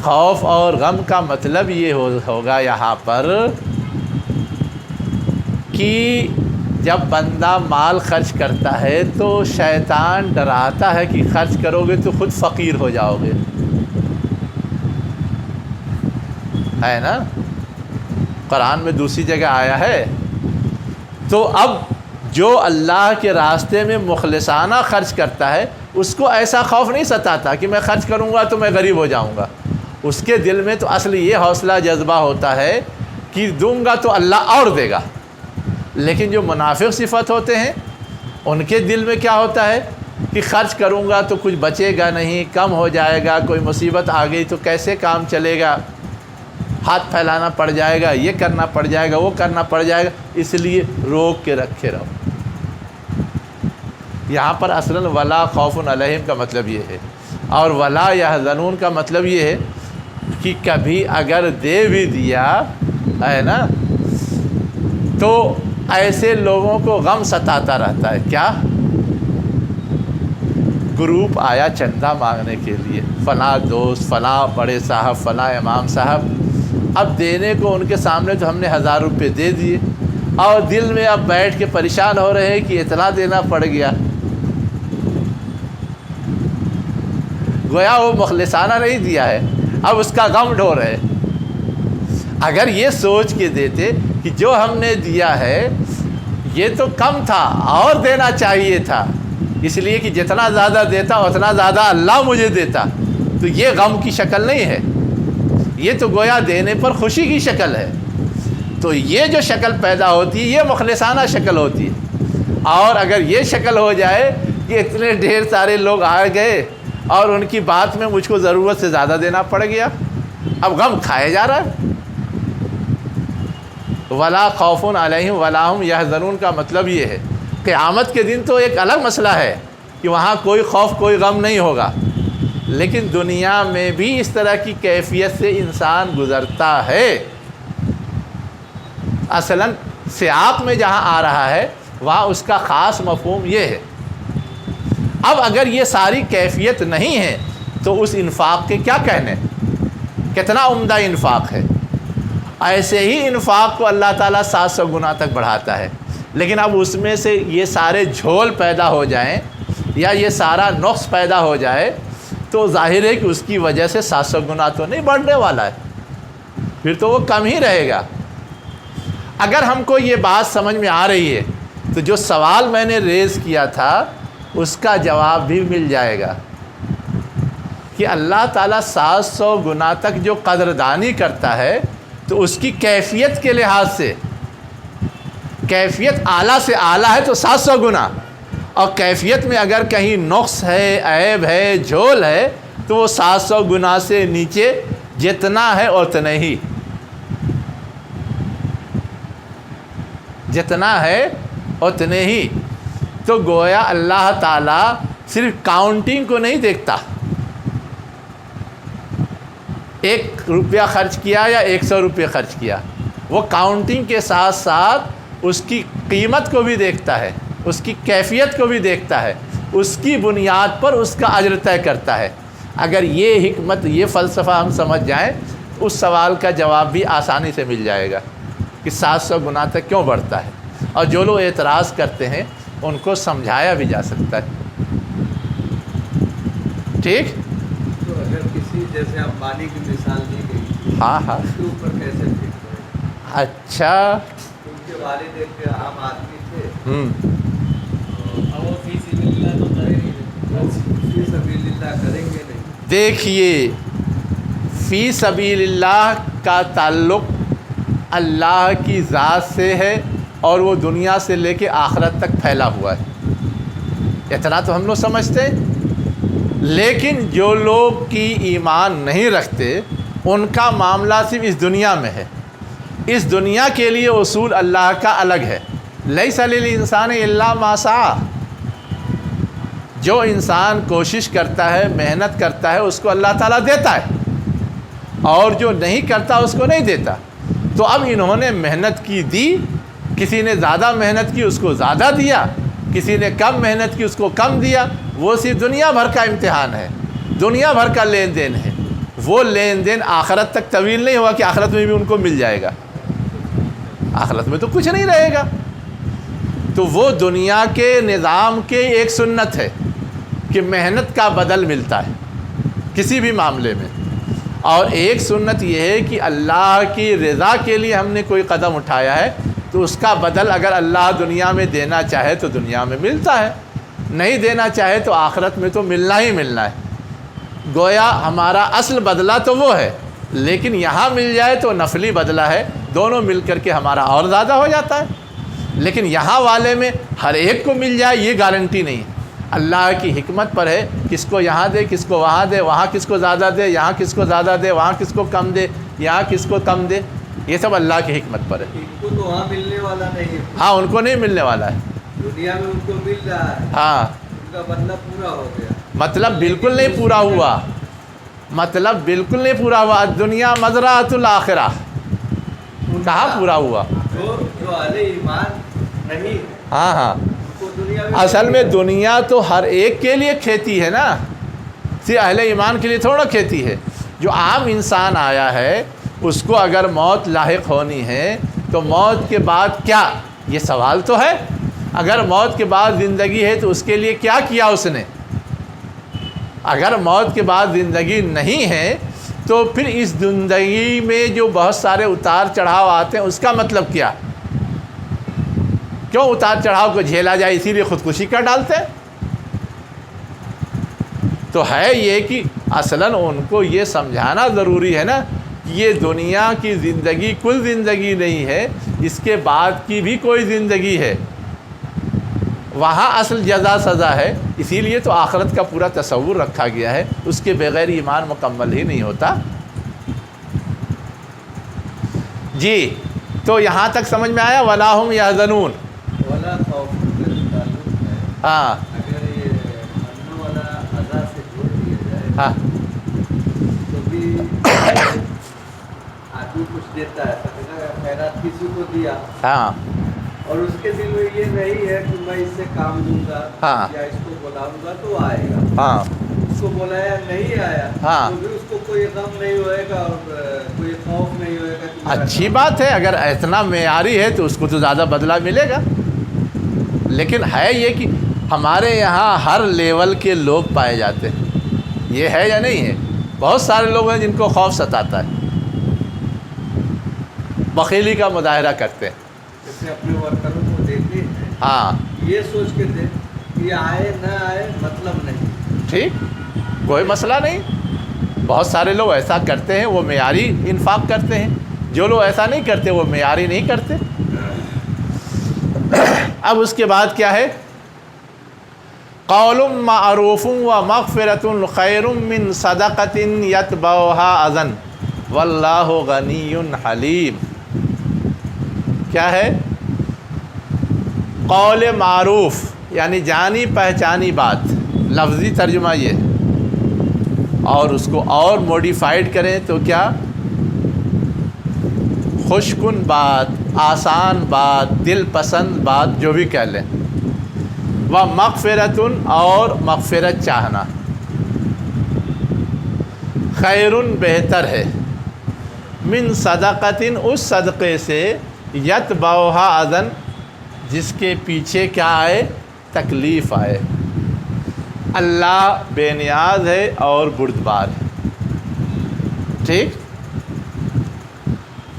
خوف اور غم کا مطلب یہ ہوگا یہاں پر کہ جب بندہ مال خرچ کرتا ہے تو شیطان ڈراتا ہے کہ خرچ کرو گے تو خود فقیر ہو جاؤ گے، ہے نا؟ قرآن میں دوسری جگہ آیا ہے۔ تو اب جو اللہ کے راستے میں مخلصانہ خرچ کرتا ہے اس کو ایسا خوف نہیں ستاتا کہ میں خرچ کروں گا تو میں غریب ہو جاؤں گا، اس کے دل میں تو اصل یہ حوصلہ جذبہ ہوتا ہے کہ دوں گا تو اللہ اور دے گا۔ لیکن جو منافق صفت ہوتے ہیں ان کے دل میں کیا ہوتا ہے کہ خرچ کروں گا تو کچھ بچے گا نہیں، کم ہو جائے گا، کوئی مصیبت آ گئی تو کیسے کام چلے گا، ہاتھ پھیلانا پڑ جائے گا، یہ کرنا پڑ جائے گا، وہ کرنا پڑ جائے گا، اس لیے روک کے رکھے رہو۔ یہاں پر اصلاً ولا خوف علیہم کا مطلب یہ ہے، اور ولا یحزنون کا مطلب یہ ہے کہ کبھی اگر دے بھی دیا ہے نا تو ایسے لوگوں کو غم ستاتا رہتا ہے. کیا؟ گروپ آیا چندہ مانگنے کے لیے، فلاں دوست، فلاں بڑے صاحب، فلاں امام صاحب. اب دینے کو ان کے سامنے تو ہم نے 1000 روپے دے دیے، اور دل میں اب بیٹھ کے پریشان ہو رہے ہیں کہ اتنا دینا پڑ گیا. گویا وہ مخلصانہ نہیں دیا ہے، اب اس کا غم ڈھو رہے. اگر یہ سوچ کے دیتے کہ جو ہم نے دیا ہے یہ تو کم تھا اور دینا چاہیے تھا، اس لیے کہ جتنا زیادہ دیتا اتنا زیادہ اللہ مجھے دیتا، تو یہ غم کی شکل نہیں ہے، یہ تو گویا دینے پر خوشی کی شکل ہے. تو یہ جو شکل پیدا ہوتی ہے یہ مخلصانہ شکل ہوتی ہے. اور اگر یہ شکل ہو جائے کہ اتنے ڈھیر سارے لوگ آ گئے اور ان کی بات میں مجھ کو ضرورت سے زیادہ دینا پڑ گیا، اب غم کھایا جا رہا ہے. ولا خوف علیہم ولا هم یحزنون کا مطلب یہ ہے قیامت کے دن تو ایک الگ مسئلہ ہے کہ وہاں کوئی خوف کوئی غم نہیں ہوگا، لیکن دنیا میں بھی اس طرح کی کیفیت سے انسان گزرتا ہے. اصلاً سیاق میں جہاں آ رہا ہے وہاں اس کا خاص مفہوم یہ ہے. اب اگر یہ ساری کیفیت نہیں ہے تو اس انفاق کے کیا کہنے، کتنا عمدہ انفاق ہے. ایسے ہی انفاق کو اللہ تعالیٰ 700 گنا تک بڑھاتا ہے، لیکن اب اس میں سے یہ سارے جھول پیدا ہو جائیں یا یہ سارا نقص پیدا ہو جائے تو ظاہر ہے کہ اس کی وجہ سے 700 گنا تو نہیں بڑھنے والا ہے، پھر تو وہ کم ہی رہے گا. اگر ہم کو یہ بات سمجھ میں آ رہی ہے تو جو سوال میں نے ریز کیا تھا اس کا جواب بھی مل جائے گا کہ اللہ تعالیٰ 700 گنا تک جو قدردانی کرتا ہے تو اس کی کیفیت کے لحاظ سے کیفیت اعلیٰ سے اعلیٰ ہے تو 700 گنا، اور کیفیت میں اگر کہیں نقص ہے، عیب ہے، جھول ہے تو وہ 700 گنا سے نیچے جتنا ہے اتنے ہی، جتنا ہے اتنے ہی. تو گویا اللہ تعالیٰ صرف کاؤنٹنگ کو نہیں دیکھتا، 1 روپیہ خرچ کیا یا 100 روپے خرچ کیا، وہ کاؤنٹنگ کے ساتھ ساتھ اس کی قیمت کو بھی دیکھتا ہے، اس کی کیفیت کو بھی دیکھتا ہے، اس کی بنیاد پر اس کا اجر طے کرتا ہے. اگر یہ حکمت، یہ فلسفہ ہم سمجھ جائیں تو اس سوال کا جواب بھی آسانی سے مل جائے گا کہ 700 گنا تک کیوں بڑھتا ہے. اور جو لوگ اعتراض کرتے ہیں ان کو سمجھایا بھی جا سکتا ہے. ٹھیک؟ تو اگر کسی جیسے امبانی کی مثال دی گئی، ہاں ہاں، اس کے اوپر کیسے ٹھیک ہے؟ اچھا، ان کے والد ایک عام آدمی تھے، اب وہ فی سبیل اللہ تو کرے نہیں، فی سبیل اللہ کریں گے نہیں. دیکھیے فی سبیل اللہ کا تعلق اللہ کی ذات سے ہے اور وہ دنیا سے لے کے آخرت تک پھیلا ہوا ہے، اتنا تو ہم لوگ سمجھتے ہیں. لیکن جو لوگ کی ایمان نہیں رکھتے ان کا معاملہ صرف اس دنیا میں ہے. اس دنیا کے لیے اصول اللہ کا الگ ہے. لیس للانسان الا ما سعی، جو انسان کوشش کرتا ہے، محنت کرتا ہے، اس کو اللہ تعالیٰ دیتا ہے، اور جو نہیں کرتا اس کو نہیں دیتا. تو اب انہوں نے محنت کی، دی، کسی نے زیادہ محنت کی اس کو زیادہ دیا، کسی نے کم محنت کی اس کو کم دیا. وہ صرف دنیا بھر کا امتحان ہے، دنیا بھر کا لین دین ہے. وہ لین دین آخرت تک طویل نہیں ہوا کہ آخرت میں بھی ان کو مل جائے گا، آخرت میں تو کچھ نہیں رہے گا. تو وہ دنیا کے نظام کے ایک سنت ہے کہ محنت کا بدل ملتا ہے کسی بھی معاملے میں. اور ایک سنت یہ ہے کہ اللہ کی رضا کے لیے ہم نے کوئی قدم اٹھایا ہے تو اس کا بدل اگر اللہ دنیا میں دینا چاہے تو دنیا میں ملتا ہے، نہیں دینا چاہے تو آخرت میں تو ملنا ہی ملنا ہے. گویا ہمارا اصل بدلہ تو وہ ہے، لیکن یہاں مل جائے تو نفلی بدلہ ہے، دونوں مل کر کے ہمارا اور زیادہ ہو جاتا ہے. لیکن یہاں والے میں ہر ایک کو مل جائے یہ گارنٹی نہیں ہے. اللہ کی حکمت پر ہے، کس کو یہاں دے، کس کو وہاں دے، وہاں کس کو زیادہ دے، یہاں کس کو زیادہ دے، وہاں کس کو کم دے، یہاں کس کو کم دے. یہ سب اللہ کی حکمت پر ہے. ان کو تو وہاں ملنے والا نہیں ہے، ہاں ان کو نہیں ملنے والا ہے. دنیا میں ان کو مل رہا ہے، ہاں ان کا بدلہ پورا ہو گیا. مطلب بالکل نہیں پورا ہوا، مطلب بالکل نہیں پورا ہوا. دنیا مزرعۃ الآخرہ کہاں پورا ہوا؟ جو اہل ایمان نہیں ہے ہاں ہاں، تو دنیا میں اصل میں دنیا تو ہر ایک کے لیے کھیتی ہے نا، صرف اہل ایمان کے لیے تھوڑا کھیتی ہے۔ جو عام انسان آیا ہے اس کو اگر موت لاحق ہونی ہے تو موت کے بعد کیا، یہ سوال تو ہے۔ اگر موت کے بعد زندگی ہے تو اس کے لیے کیا کیا اس نے؟ اگر موت کے بعد زندگی نہیں ہے تو پھر اس زندگی میں جو بہت سارے اتار چڑھاؤ آتے ہیں اس کا مطلب کیا؟ کیوں اتار چڑھاؤ کو جھیلا جائے اسی لیے خودکشی کر ڈالتے ہیں؟ تو ہے یہ کہ اصلاً ان کو یہ سمجھانا ضروری ہے نا کہ یہ دنیا کی زندگی کل زندگی نہیں ہے، اس کے بعد کی بھی کوئی زندگی ہے، وہاں اصل جزا سزا ہے۔ اسی لیے تو آخرت کا پورا تصور رکھا گیا ہے، اس کے بغیر ایمان مکمل ہی نہیں ہوتا۔ جی تو یہاں تک سمجھ میں آیا؟ وَلَا هُمْ يَحْزَنُونَ، ولا خوف کا جو تعلق ہے، ہاں اگر یہ مرنے والا اذا سے جوڑ دیا جائے ہاں تو بھی آدمی کچھ دیتا ہے، صدقہ خیرات کسی کو دیا ہاں اور اس کے دل میں یہ نہیں ہے کہ میں اس سے کام لوں گا ہاں یا اس کو بلاؤں گا تو آئے گا، ہاں اس کو بلایا نہیں آیا ہاں۔ تو بھی اس کو کوئی غم نہیں ہوئے گا اور کوئی خوف نہیں ہوئے گا کہ میرا اچھی کام- بات ہے، اگر اتنا معیاری ہے تو اس کو تو زیادہ بدلہ ملے گا۔ لیکن ہے یہ کہ ہمارے یہاں ہر لیول کے لوگ پائے جاتے ہیں، یہ ہے یا نہیں ہے؟ بہت سارے لوگ ہیں جن کو خوف ستاتا ہے، بخیلی کا مظاہرہ کرتے ہیں، جیسے اپنے ورکروں کو دیتے ہیں ہاں یہ سوچ کے دیں کہ آئے نہ آئے مطلب نہیں، ٹھیک، کوئی مسئلہ نہیں۔ بہت سارے لوگ ایسا کرتے ہیں، وہ معیاری انفاق کرتے ہیں، جو لوگ ایسا نہیں کرتے وہ معیاری نہیں کرتے۔ اب اس کے بعد کیا ہے؟ قول معروف و مغفرۃ خیر من صدقۃ یتبعها اذى واللہ غنی حلیم۔ کیا ہے؟ قول معروف یعنی جانی پہچانی بات، لفظی ترجمہ یہ، اور اس کو اور موڈیفائڈ کریں تو کیا؟ خوش کن بات، آسان بات، دل پسند بات، جو بھی کہہ لیں۔ و مغفرتن، اور مغفرت چاہنا، خیرن بہتر ہے، من صدقتن اس صدقے سے، یتبعها اذن جس کے پیچھے کیا آئے؟ تکلیف آئے۔ اللہ بے نیاز ہے اور بردبار ہے، ٹھیک۔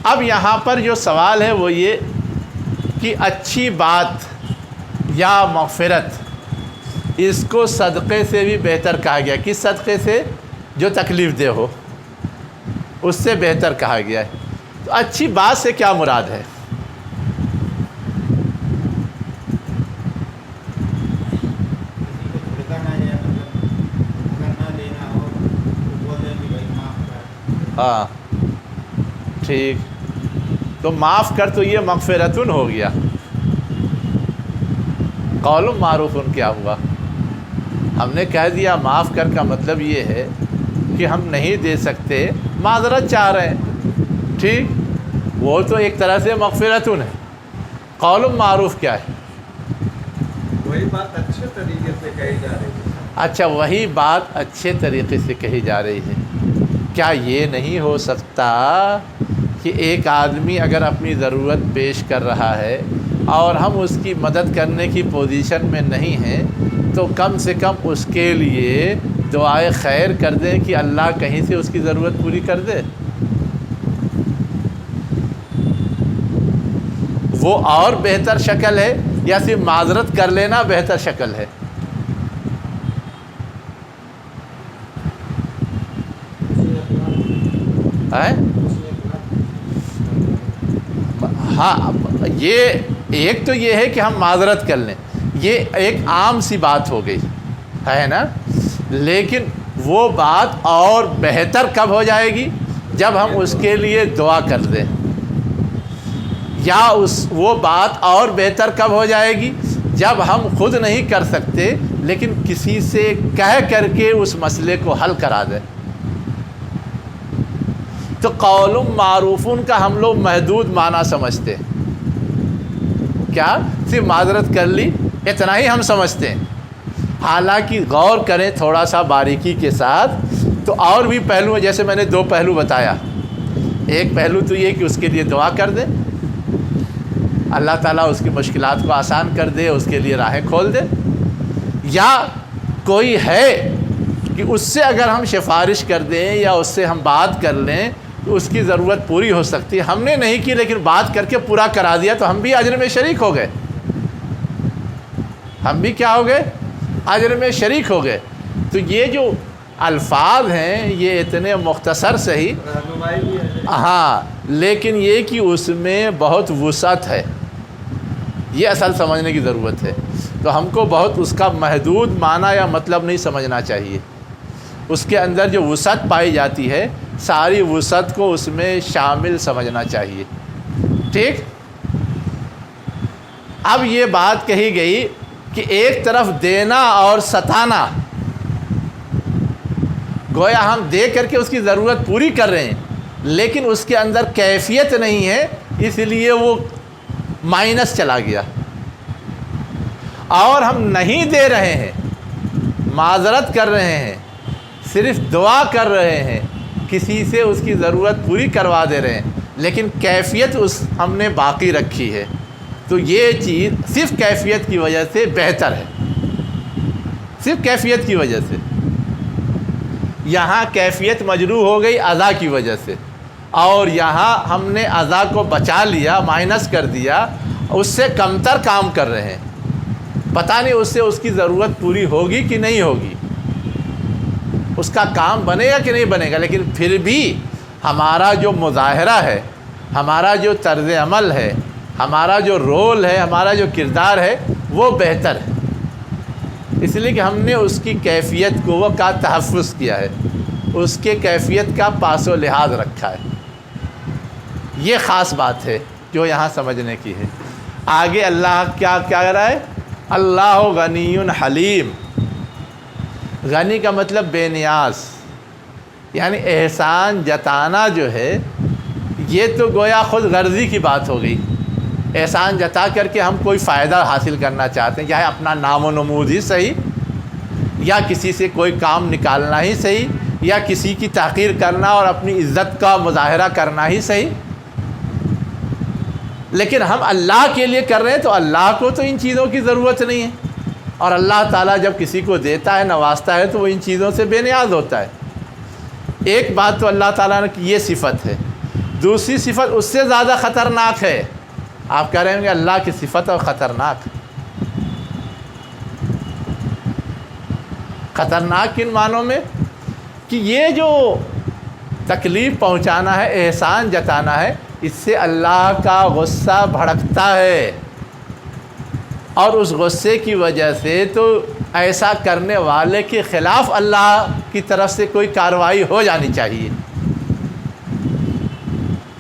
اب یہاں پر جو سوال ہے وہ یہ کہ اچھی بات یا مغفرت، اس کو صدقے سے بھی بہتر کہا گیا۔ کس صدقے سے؟ جو تکلیف دہ ہو، اس سے بہتر کہا گیا ہے۔ تو اچھی بات سے کیا مراد ہے؟ کسی کو چھڑکا نہ جائے، مطلب اگر نہ لینا ہو تو بول دیں کہ بھائی معاف کر۔ ہاں ٹھیک، تو معاف کر تو یہ مغفرتن ہو گیا۔ قول معروفن کیا ہوا؟ ہم نے کہہ دیا معاف کر کا مطلب یہ ہے کہ ہم نہیں دے سکتے، معذرت چاہ رہے ہیں، ٹھیک، وہ تو ایک طرح سے مغفرتن ہے۔ قول معروف کیا ہے؟ وہی بات اچھے طریقے سے کہی جا رہی ہے۔ اچھا، وہی بات اچھے طریقے سے کہی جا رہی ہے۔ کیا یہ نہیں ہو سکتا کہ ایک آدمی اگر اپنی ضرورت پیش کر رہا ہے اور ہم اس کی مدد کرنے کی پوزیشن میں نہیں ہیں تو کم سے کم اس کے لیے دعائے خیر کر دیں کہ اللہ کہیں سے اس کی ضرورت پوری کر دے؟ وہ اور بہتر شکل ہے یا صرف معذرت کر لینا بہتر شکل ہے؟ ہاں، یہ ایک تو یہ ہے کہ ہم معذرت کر لیں، یہ ایک عام سی بات ہو گئی ہے نا، لیکن وہ بات اور بہتر کب ہو جائے گی؟ جب ہم اس کے لیے دعا کر دیں۔ یا وہ بات اور بہتر کب ہو جائے گی؟ جب ہم خود نہیں کر سکتے لیکن کسی سے کہہ کر کے اس مسئلے کو حل کرا دیں۔ تو قول معروفن کا ہم لوگ محدود معنی سمجھتے ہیں، کیا صرف معذرت کر لی، اتنا ہی ہم سمجھتے ہیں۔ حالانکہ غور کریں تھوڑا سا باریکی کے ساتھ تو اور بھی پہلو ہیں، جیسے میں نے 2 پہلو بتایا۔ ایک پہلو تو یہ کہ اس کے لیے دعا کر دے، اللہ تعالیٰ اس کی مشکلات کو آسان کر دے، اس کے لیے راہیں کھول دے، یا کوئی ہے کہ اس سے اگر ہم سفارش کر دیں یا اس سے ہم بات کر لیں تو اس کی ضرورت پوری ہو سکتی ہے۔ ہم نے نہیں کی لیکن بات کر کے پورا کرا دیا تو ہم بھی اجر میں شریک ہو گئے، ہم بھی کیا ہو گئے؟ اجر میں شریک ہو گئے۔ تو یہ جو الفاظ ہیں یہ اتنے مختصر صحیح، رہنمائی بھی ہے۔ ہاں، لیکن یہ کہ اس میں بہت وسعت ہے، یہ اصل سمجھنے کی ضرورت ہے۔ تو ہم کو بہت اس کا محدود معنی یا مطلب نہیں سمجھنا چاہیے، اس کے اندر جو وسعت پائی جاتی ہے ساری وسعت کو اس میں شامل سمجھنا چاہیے۔ ٹھیک؟ اب یہ بات کہی گئی کہ ایک طرف دینا اور ستانا، گویا ہم دے کر کے اس کی ضرورت پوری کر رہے ہیں لیکن اس کے اندر کیفیت نہیں ہے، اس لیے وہ مائنس چلا گیا۔ اور ہم نہیں دے رہے ہیں، معذرت کر رہے ہیں، صرف دعا کر رہے ہیں، کسی سے اس کی ضرورت پوری کروا دے رہے ہیں لیکن کیفیت ہم نے باقی رکھی ہے، تو یہ چیز صرف کیفیت کی وجہ سے بہتر ہے، صرف کیفیت کی وجہ سے۔ یہاں کیفیت مجروح ہو گئی ادا کی وجہ سے، اور یہاں ہم نے ادا کو بچا لیا، مائنس کر دیا، اس سے کمتر کام کر رہے ہیں، پتہ نہیں اس سے اس کی ضرورت پوری ہوگی کہ نہیں ہوگی، اس کا کام بنے گا کہ نہیں بنے گا، لیکن پھر بھی ہمارا جو مظاہرہ ہے، ہمارا جو طرز عمل ہے، ہمارا جو رول ہے، ہمارا جو کردار ہے وہ بہتر ہے، اس لیے کہ ہم نے اس کی کیفیت کو کا تحفظ کیا ہے، اس کے کیفیت کا پاس و لحاظ رکھا ہے۔ یہ خاص بات ہے جو یہاں سمجھنے کی ہے۔ آگے اللہ کیا کہہ رہا ہے؟ اللہ غنی حلیم۔ غنی کا مطلب بے نیاز، یعنی احسان جتانا جو ہے یہ تو گویا خود غرضی کی بات ہو گئی۔ احسان جتا کر کے ہم کوئی فائدہ حاصل کرنا چاہتے ہیں، چاہے اپنا نام و نمود ہی صحیح، یا کسی سے کوئی کام نکالنا ہی صحیح، یا کسی کی تحقیر کرنا اور اپنی عزت کا مظاہرہ کرنا ہی صحیح، لیکن ہم اللہ کے لیے کر رہے ہیں تو اللہ کو تو ان چیزوں کی ضرورت نہیں ہے، اور اللہ تعالیٰ جب کسی کو دیتا ہے، نوازتا ہے، تو وہ ان چیزوں سے بے نیاز ہوتا ہے۔ ایک بات تو اللہ تعالیٰ نے کی یہ صفت ہے، دوسری صفت اس سے زیادہ خطرناک ہے۔ آپ کہہ رہے ہیں کہ اللہ کی صفت اور خطرناک، خطرناک کن معنوں میں؟ کہ یہ جو تکلیف پہنچانا ہے، احسان جتانا ہے، اس سے اللہ کا غصہ بھڑکتا ہے، اور اس غصے کی وجہ سے تو ایسا کرنے والے کے خلاف اللہ کی طرف سے کوئی کارروائی ہو جانی چاہیے،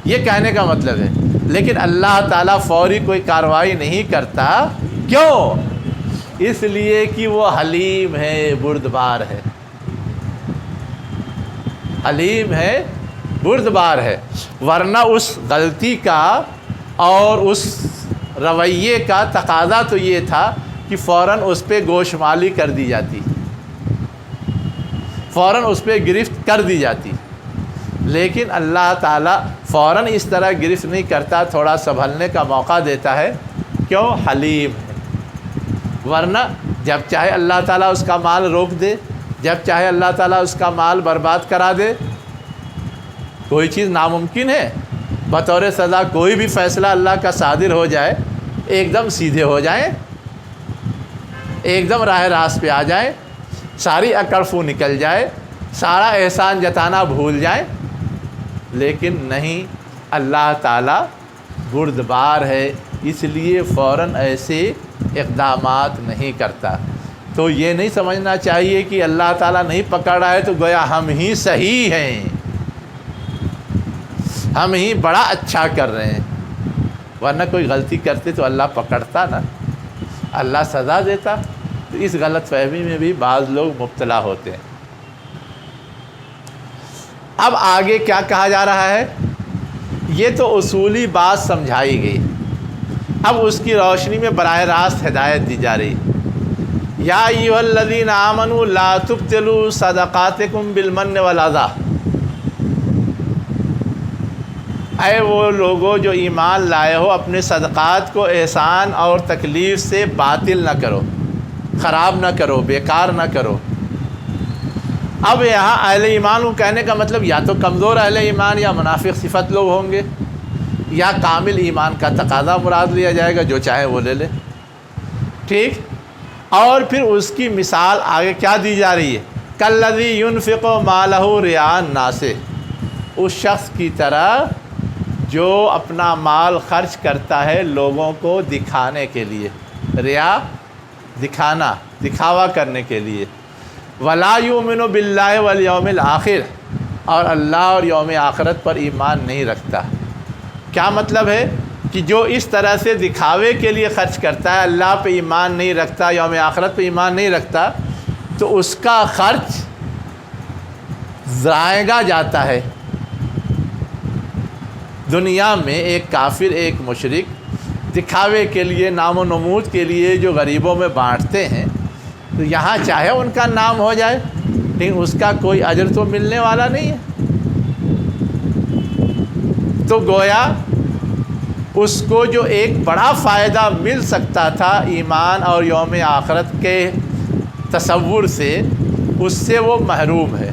یہ کہنے کا مطلب ہے۔ لیکن اللہ تعالیٰ فوری کوئی کارروائی نہیں کرتا، کیوں؟ اس لیے کہ وہ حلیم ہے، بردبار ہے، حلیم ہے، بردبار ہے، ورنہ اس غلطی کا اور اس رویے کا تقاضا تو یہ تھا کہ فوراً اس پہ گوشمالی کر دی جاتی، فوراً اس پہ گرفت کر دی جاتی، لیکن اللہ تعالیٰ فوراً اس طرح گرفت نہیں کرتا، تھوڑا سنبھلنے کا موقع دیتا ہے، کیوں؟ حلیم ہے۔ ورنہ جب چاہے اللہ تعالیٰ اس کا مال روک دے، جب چاہے اللہ تعالیٰ اس کا مال برباد کرا دے، کوئی چیز ناممکن ہے؟ بطور سزا کوئی بھی فیصلہ اللہ کا صادر ہو جائے، ایک دم سیدھے ہو جائیں، ایک دم راہ راست پہ آ جائیں، ساری اکڑ فو نکل جائے، سارا احسان جتانا بھول جائیں، لیکن نہیں، اللہ تعالیٰ بردبار ہے، اس لیے فوراً ایسے اقدامات نہیں کرتا۔ تو یہ نہیں سمجھنا چاہیے کہ اللہ تعالیٰ نہیں پکڑ رہا ہے تو گویا ہم ہی صحیح ہیں، ہم ہی بڑا اچھا کر رہے ہیں، ورنہ کوئی غلطی کرتے تو اللہ پکڑتا نا، اللہ سزا دیتا۔ تو اس غلط فہمی میں بھی بعض لوگ مبتلا ہوتے ہیں۔ اب آگے کیا کہا جا رہا ہے؟ یہ تو اصولی بات سمجھائی گئی اب اس کی روشنی میں براہ راست ہدایت دی جا رہی. یا ایھا الذین آمنوا لا تبطلوا صدقاتکم بالمن والاذی. اے وہ لوگوں جو ایمان لائے ہو، اپنے صدقات کو احسان اور تکلیف سے باطل نہ کرو، خراب نہ کرو، بیکار نہ کرو. اب یہاں اہل ایمان کو کہنے کا مطلب یا تو کمزور اہل ایمان یا منافق صفت لوگ ہوں گے، یا کامل ایمان کا تقاضا مراد لیا جائے گا، جو چاہے وہ لے لے. ٹھیک. اور پھر اس کی مثال آگے کیا دی جا رہی ہے؟ کالذی ينفق مالہ رئاء الناس. اس شخص کی طرح جو اپنا مال خرچ کرتا ہے لوگوں کو دکھانے کے لیے. ریا دکھانا، دکھاوا کرنے کے لیے. ولا یؤمن باللہ والیوم الآخر. اور اللہ اور یوم آخرت پر ایمان نہیں رکھتا. کیا مطلب ہے؟ کہ جو اس طرح سے دکھاوے کے لیے خرچ کرتا ہے، اللہ پہ ایمان نہیں رکھتا، یوم آخرت پہ ایمان نہیں رکھتا، تو اس کا خرچ ضائع جاتا ہے. دنیا میں ایک کافر، ایک مشرک دکھاوے کے لیے، نام و نمود کے لیے جو غریبوں میں بانٹتے ہیں، تو یہاں چاہے ان کا نام ہو جائے لیکن اس کا کوئی اجر تو ملنے والا نہیں ہے. تو گویا اس کو جو ایک بڑا فائدہ مل سکتا تھا ایمان اور یوم آخرت کے تصور سے، اس سے وہ محروم ہے.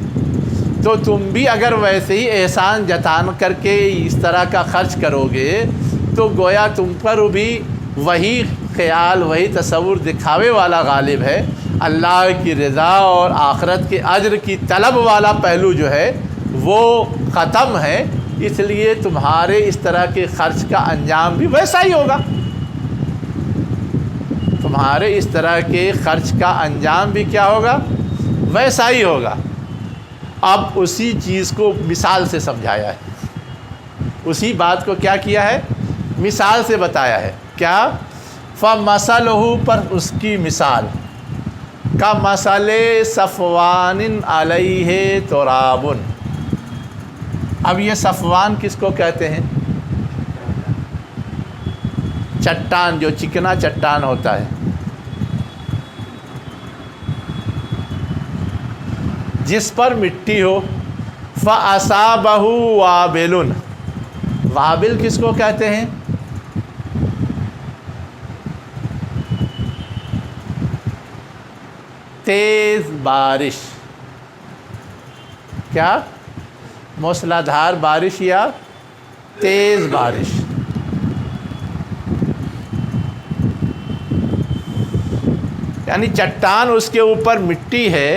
تو تم بھی اگر ویسے ہی احسان جتان کر کے اس طرح کا خرچ کرو گے تو گویا تم پر بھی وہی خیال، وہی تصور دکھاوے والا غالب ہے. اللہ کی رضا اور آخرت کے اجر کی طلب والا پہلو جو ہے وہ ختم ہے. اس لیے تمہارے اس طرح کے خرچ کا انجام بھی ویسا ہی ہوگا. تمہارے اس طرح کے خرچ کا انجام بھی کیا ہوگا؟ ویسا ہی ہوگا. اب اسی چیز کو مثال سے سمجھایا ہے، اسی بات کو کیا کیا ہے؟ مثال سے بتایا ہے. کیا؟ فَمَثَلُهُ پر اس کی مثال کَمَثَلِ صَفْوَانٍ عَلَيْهِ تُرَابٌ. اب یہ صفوان کس کو کہتے ہیں؟ چٹان، جو چکنا چٹان ہوتا ہے، جس پر مٹی ہو. فَأَصَابَهُ وَابِلٌ. وابل کس کو کہتے ہیں؟ تیز بارش. کیا؟ موسلادھار بارش یا تیز بارش. یعنی چٹان، اس کے اوپر مٹی ہے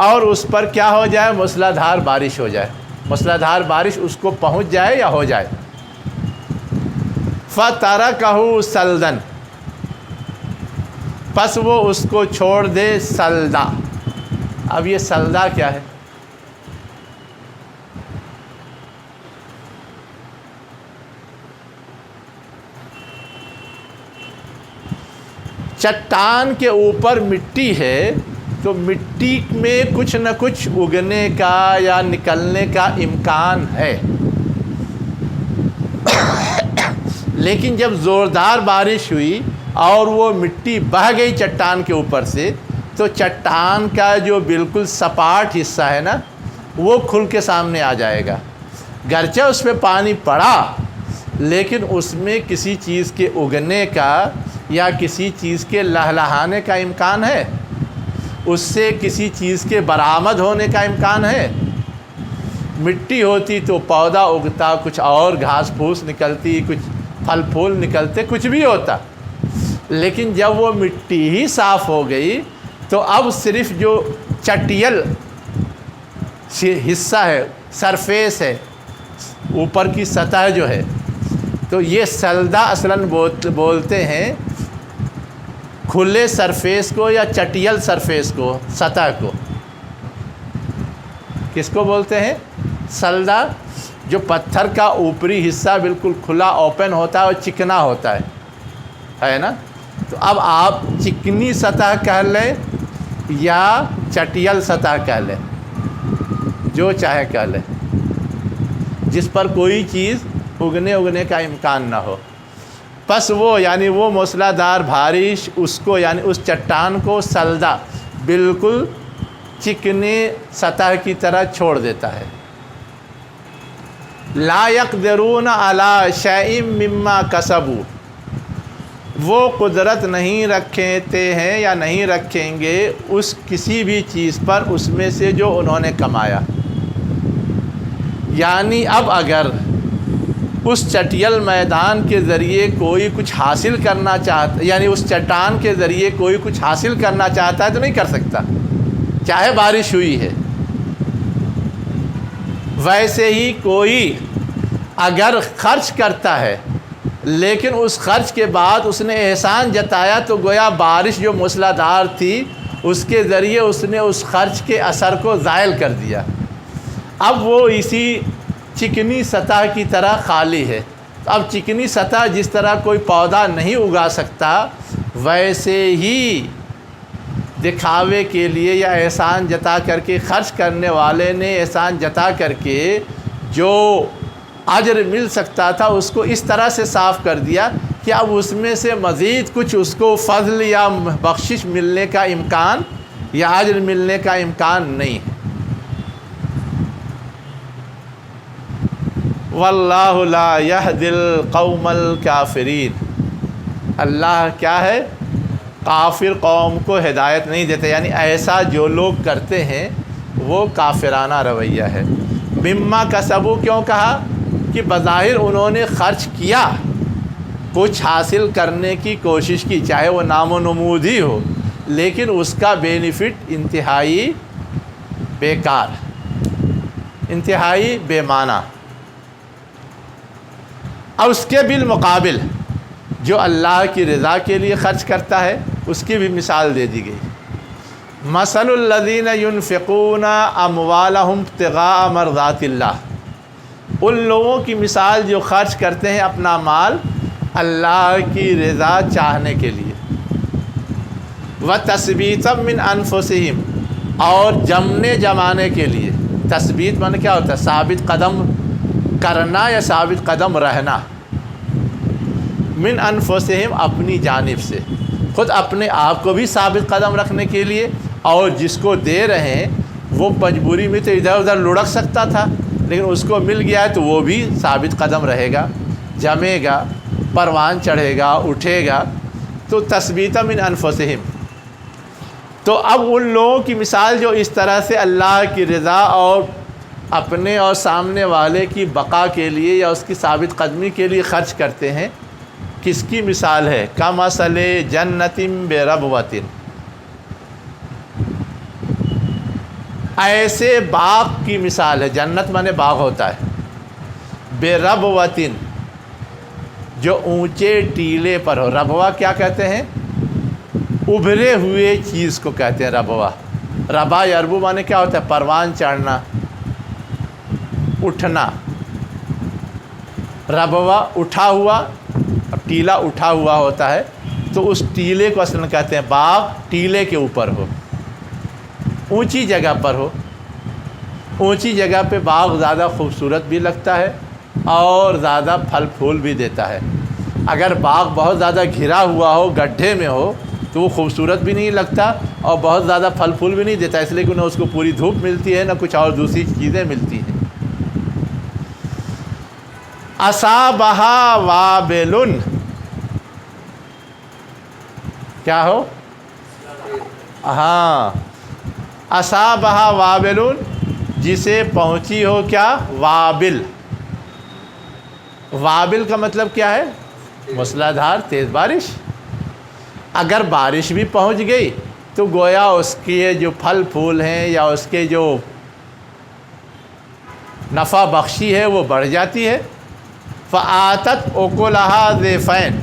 اور اس پر کیا ہو جائے؟ موسلادھار بارش ہو جائے. موسلادھار بارش اس کو پہنچ جائے یا ہو جائے. فَتَرَكَهُ سَلْدًا. پس وہ اس کو چھوڑ دے سلدا. اب یہ سلدا کیا ہے؟ چٹان کے اوپر مٹی ہے تو مٹی میں کچھ نہ کچھ اگنے کا یا نکلنے کا امکان ہے. لیکن جب زوردار بارش ہوئی اور وہ مٹی بہہ گئی چٹان کے اوپر سے، تو چٹان کا جو بالکل سپاٹ حصہ ہے نا، وہ کھل کے سامنے آ جائے گا. گرچہ اس پہ پانی پڑا لیکن اس میں کسی چیز کے اگنے کا یا کسی چیز کے لہلہانے کا امکان ہے، اس سے کسی چیز کے برآمد ہونے کا امکان ہے. مٹی ہوتی تو پودا اگتا، کچھ اور گھاس پھوس نکلتی، کچھ پھل پھول نکلتے، کچھ بھی ہوتا. لیکن جب وہ مٹی ہی صاف ہو گئی تو اب صرف جو چٹیل حصہ ہے، سرفیس ہے، اوپر کی سطح جو ہے، تو یہ سلدا اصلاً بولتے ہیں کھلے سرفیس کو یا چٹیل سرفیس کو، سطح کو. کس کو بولتے ہیں؟ سلدا. جو پتھر کا اوپری حصہ بالکل کھلا اوپن ہوتا ہے اور چکنا ہوتا ہے نا. تو اب آپ چکنی سطح کہہ لیں یا چٹیل سطح کہہ لیں، جو چاہے کہہ لیں، جس پر کوئی چیز اگنے کا امکان نہ ہو. پس وہ یعنی وہ موسلادھار بارش اس کو یعنی اس چٹان کو سلدہ بالکل چکنی سطح کی طرح چھوڑ دیتا ہے۔ لا یقدرون علی شیء مما کسبوا، وہ قدرت نہیں رکھتے ہیں یا نہیں رکھیں گے اس کسی بھی چیز پر اس میں سے جو انہوں نے کمایا۔ یعنی اب اگر اس چٹیل میدان کے ذریعے کوئی کچھ حاصل کرنا چاہتا، یعنی اس چٹان کے ذریعے کوئی کچھ حاصل کرنا چاہتا ہے تو نہیں کر سکتا، چاہے بارش ہوئی ہے۔ ویسے ہی کوئی اگر خرچ کرتا ہے لیکن اس خرچ کے بعد اس نے احسان جتایا تو گویا بارش جو موسلادھار تھی اس کے ذریعے اس نے اس خرچ کے اثر کو زائل کر دیا۔ اب وہ اسی چکنی سطح کی طرح خالی ہے۔ اب چکنی سطح جس طرح کوئی پودا نہیں اگا سکتا، ویسے ہی دکھاوے کے لیے یا احسان جتا کر کے خرچ کرنے والے نے احسان جتا کر کے جو اجر مل سکتا تھا اس کو اس طرح سے صاف کر دیا کہ اب اس میں سے مزید کچھ اس کو فضل یا بخشش ملنے کا امکان یا اجر ملنے کا امکان نہیں ہے۔ واللہ لا یہدی القوم الکافرین، اللہ کیا ہے؟ کافر قوم کو ہدایت نہیں دیتے، یعنی ایسا جو لوگ کرتے ہیں وہ کافرانہ رویہ ہے۔ مما کسبوا کیوں کہا؟ کہ بظاہر انہوں نے خرچ کیا، کچھ حاصل کرنے کی کوشش کی، چاہے وہ نام و نمود ہی ہو، لیکن اس کا بینیفٹ انتہائی بیکار، انتہائی بے معنی۔ اور اس کے بالمقابل جو اللہ کی رضا کے لیے خرچ کرتا ہے اس کی بھی مثال دے دی گئی۔ مثل الذین ينفقون اموالهم ابتغاء مرضات اللہ، ان لوگوں کی مثال جو خرچ کرتے ہیں اپنا مال اللہ کی رضا چاہنے کے لیے، وتثبیتا من انفسہم، اور جمنے جمانے کے لیے۔ تثبیت معنی کیا ہوتا ہے؟ ثابت قدم کرنا یا ثابت قدم رہنا۔ من انفسہم، اپنی جانب سے، خود اپنے آپ کو بھی ثابت قدم رکھنے کے لیے، اور جس کو دے رہے ہیں وہ مجبوری میں تو ادھر ادھر لڑک سکتا تھا، لیکن اس کو مل گیا ہے تو وہ بھی ثابت قدم رہے گا، جمے گا، پروان چڑھے گا، اٹھے گا۔ تو تثبیتا من انفسہم، تو اب ان لوگوں کی مثال جو اس طرح سے اللہ کی رضا اور اپنے اور سامنے والے کی بقا کے لیے یا اس کی ثابت قدمی کے لیے خرچ کرتے ہیں، کس کی مثال ہے؟ کمثل جنۃ بربوۃ، ایسے باغ کی مثال ہے۔ جنت مانے باغ ہوتا ہے۔ بربوۃ، جو اونچے ٹیلے پر ہو۔ ربوہ کیا کہتے ہیں؟ ابھرے ہوئے چیز کو کہتے ہیں ربوہ۔ ربا یربو مانے کیا ہوتا ہے؟ پروان چڑھنا، اٹھنا۔ ربوہ اٹھا ہوا، اب ٹیلا اٹھا ہوا ہوتا ہے تو اس ٹیلے کو اصل میں کہتے ہیں باغ، ٹیلے کے اوپر ہو، اونچی جگہ پر ہو۔ اونچی جگہ پہ باغ زیادہ خوبصورت بھی لگتا ہے اور زیادہ پھل پھول بھی دیتا ہے۔ اگر باغ بہت زیادہ گھرا ہوا ہو، گڈھے میں ہو، تو وہ خوبصورت بھی نہیں لگتا اور بہت زیادہ پھل پھول بھی نہیں دیتا، اس لیے کہ نہ اس کو پوری دھوپ ملتی ہے نہ کچھ اور دوسری چیزیں ملتی ہیں۔ اصابہا وابل، کیا ہو؟ ہاں، اصابہا وابل، جسے پہنچی ہو کیا؟ وابل۔ وابل کا مطلب کیا ہے؟ موسلادھار تیز بارش۔ اگر بارش بھی پہنچ گئی تو گویا اس کے جو پھل پھول ہیں یا اس کے جو نفع بخشی ہے وہ بڑھ جاتی ہے۔ فآتت اکلہا ضعفین،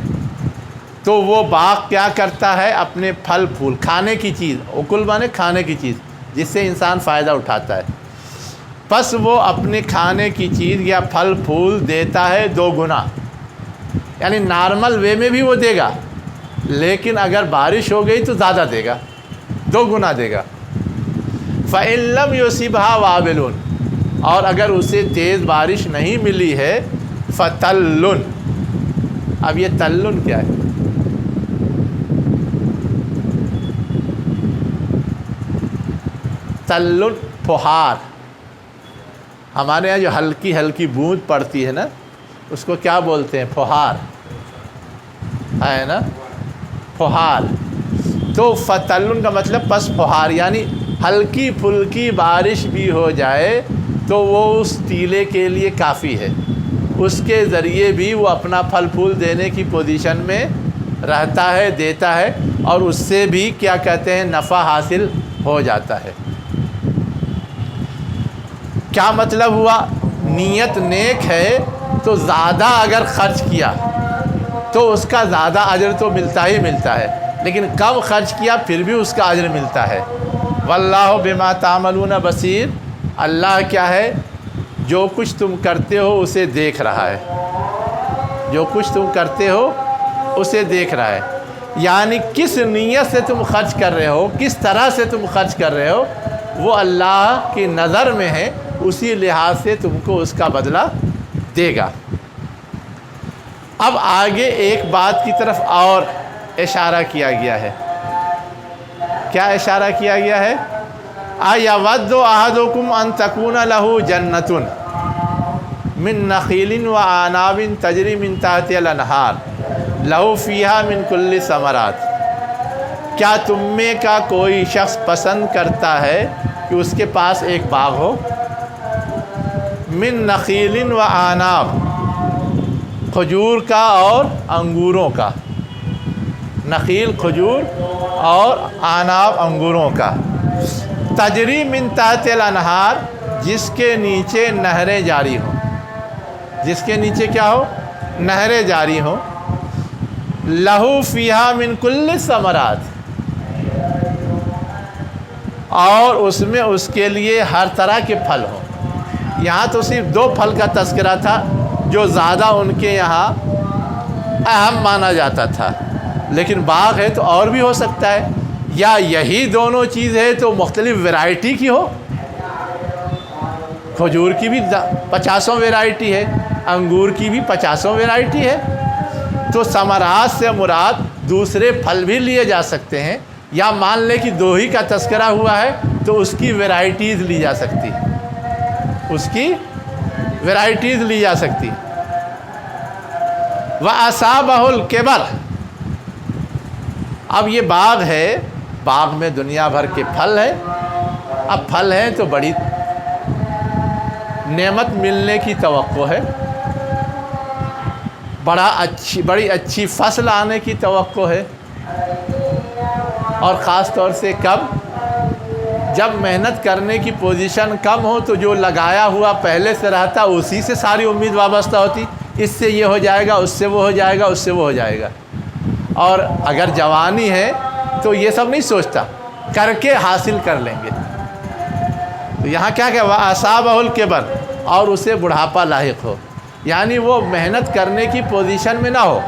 تو وہ باغ کیا کرتا ہے؟ اپنے پھل پھول، کھانے کی چیز، اکل مانے کھانے کی چیز جس سے انسان فائدہ اٹھاتا ہے، پس وہ اپنے کھانے کی چیز یا پھل پھول دیتا ہے 2 گنا۔ یعنی نارمل وے میں بھی وہ دے گا، لیکن اگر بارش ہو گئی تو زیادہ دے گا، 2 گنا دے گا۔ فَإِن لَّمْ يُصِبْهَا وَابِلٌ، اور اگر اسے تیز بارش نہیں ملی ہے، فَتَلٌّ، اب یہ تلن کیا ہے؟ تلن پھوہار، ہمارے یہاں جو ہلکی ہلکی بوند پڑتی ہے نا اس کو کیا بولتے ہیں؟ پھوہار ہے نا، پھوہار۔ تو فتلن کا مطلب پس پھوہار، یعنی ہلکی پھلکی بارش بھی ہو جائے تو وہ اس تیلے کے لیے کافی ہے، اس کے ذریعے بھی وہ اپنا پھل پھول دینے کی پوزیشن میں رہتا ہے، دیتا ہے، اور اس سے بھی کیا کہتے ہیں؟ نفع حاصل ہو جاتا ہے۔ کیا مطلب ہوا؟ نیت نیک ہے تو زیادہ اگر خرچ کیا تو اس کا زیادہ اجر تو ملتا ہی ملتا ہے، لیکن کم خرچ کیا پھر بھی اس کا اجر ملتا ہے۔ واللہ بما تعملون بصیر، اللہ کیا ہے؟ جو کچھ تم کرتے ہو اسے دیکھ رہا ہے، جو کچھ تم کرتے ہو اسے دیکھ رہا ہے، یعنی کس نیت سے تم خرچ کر رہے ہو، کس طرح سے تم خرچ کر رہے ہو، وہ اللہ کی نظر میں ہے، اسی لحاظ سے تم کو اس کا بدلہ دے گا۔ اب آگے ایک بات کی طرف اور اشارہ کیا گیا ہے۔ کیا اشارہ کیا گیا ہے؟ اَیَوَدُّ أَحَدُکُمْ أَن تَکُونَ لَهُ جَنَّةٌ مِّن نَخِیلٍ وَأَعْنَابٍ تَجْرِی مِن تَحْتِہَا الْأَنْہَارُ لَهُ فِیہَا مِن کُلِّ الثَّمَرَاتِ، کیا تم میں کا کوئی شخص پسند کرتا ہے کہ اس کے پاس ایک باغ ہو؟ من نخیل و اعناب، کھجور کا اور انگوروں کا، نخیل کھجور اور اعناب انگوروں کا، تجری من تحت الانہار، جس کے نیچے نہریں جاری ہوں، جس کے نیچے کیا ہو؟ نہریں جاری ہوں، لہو فیہا من کل الثمرات، اور اس میں اس کے لیے ہر طرح کے پھل ہوں۔ یہاں تو صرف دو پھل کا تذکرہ تھا جو زیادہ ان کے یہاں اہم مانا جاتا تھا، لیکن باغ ہے تو اور بھی ہو سکتا ہے، یا یہی دونوں چیز ہے تو مختلف ویرائٹی کی ہو، کھجور کی بھی 50 ویرائٹی ہے، انگور کی بھی 50 ویرائٹی ہے، تو ثمرات سے مراد دوسرے پھل بھی لیے جا سکتے ہیں، یا مان لے کہ دو ہی کا تذکرہ ہوا ہے تو اس کی ویرائٹیز لی جا سکتی، اس کی ویرائٹیز لی جا سکتی۔ وَأَصَابَهُ الْكِبَرُ، اب یہ باغ ہے، باغ میں دنیا بھر کے پھل ہیں، اب پھل ہیں تو بڑی نعمت ملنے کی توقع ہے، بڑی اچھی فصل آنے کی توقع ہے، اور خاص طور سے کب؟ جب محنت کرنے کی پوزیشن کم ہو تو جو لگایا ہوا پہلے سے رہتا اسی سے ساری امید وابستہ ہوتی، اس سے یہ ہو جائے گا، اس سے وہ ہو جائے گا، اس سے وہ ہو جائے گا، اور اگر جوانی ہے تو یہ سب نہیں سوچتا، کر کے حاصل کر لیں گے۔ تو یہاں کیا کہ وَأَصَابَهُ الْكِبَرُ، اور اسے بڑھاپا لاحق ہو، یعنی وہ محنت کرنے کی پوزیشن میں نہ ہو،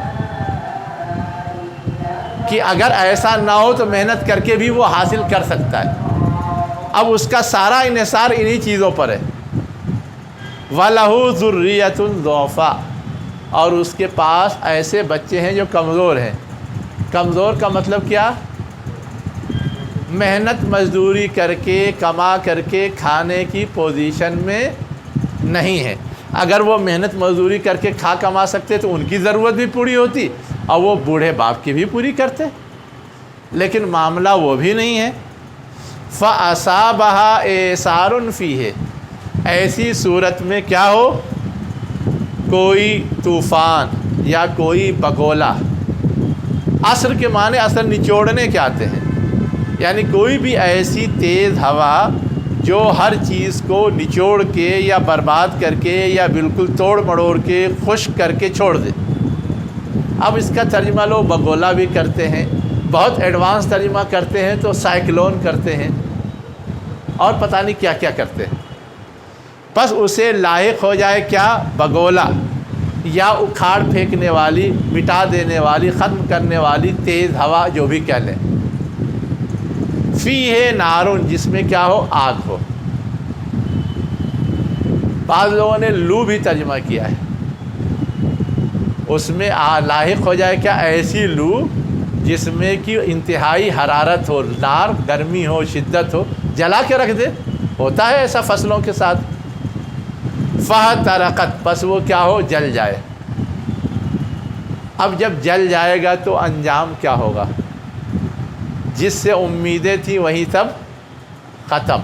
کہ اگر ایسا نہ ہو تو محنت کر کے بھی وہ حاصل کر سکتا ہے۔ اب اس کا سارا انحصار انہی چیزوں پر ہے۔ وَلَهُ ذُرِّيَّةٌ ضُعَفَاءُ، اور اس کے پاس ایسے بچے ہیں جو کمزور ہیں۔ کمزور کا مطلب کیا؟ محنت مزدوری کر کے کما کر کے کھانے کی پوزیشن میں نہیں ہے۔ اگر وہ محنت مزدوری کر کے کما سکتے تو ان کی ضرورت بھی پوری ہوتی، اور وہ بوڑھے باپ کی بھی پوری کرتے، لیکن معاملہ وہ بھی نہیں ہے۔ فَأَصَابَهَا إِعْصَارٌ فِيهِ، ایسی صورت میں کیا ہو؟ کوئی طوفان یا کوئی بگولا، عصر کے معنی اصل نچوڑنے کے آتے ہیں، یعنی کوئی بھی ایسی تیز ہوا جو ہر چیز کو نچوڑ کے یا برباد کر کے یا بالکل توڑ مڑوڑ کے خشک کر کے چھوڑ دے۔ اب اس کا ترجمہ لوگ بگولا بھی کرتے ہیں، بہت ایڈوانس ترجمہ کرتے ہیں تو سائیکلون کرتے ہیں، اور پتہ نہیں کیا کیا کرتے ہیں، بس اسے لاحق ہو جائے کیا؟ بگولا، یا اکھاڑ پھینکنے والی، مٹا دینے والی، ختم کرنے والی تیز ہوا، جو بھی کہہ لیں۔ فیہ نارن، جس میں کیا ہو؟ آگ ہو۔ بعض لوگوں نے لو بھی ترجمہ کیا ہے، اس میں لاحق ہو جائے کیا؟ ایسی لو جس میں کہ انتہائی حرارت ہو، نار گرمی ہو، شدت ہو، جلا کے رکھ دے. ہوتا ہے ایسا فصلوں کے ساتھ. فَاحْتَرَقَتْ، بس وہ کیا ہو؟ جل جائے. اب جب جل جائے گا تو انجام کیا ہوگا؟ جس سے امیدیں تھیں وہی سب ختم.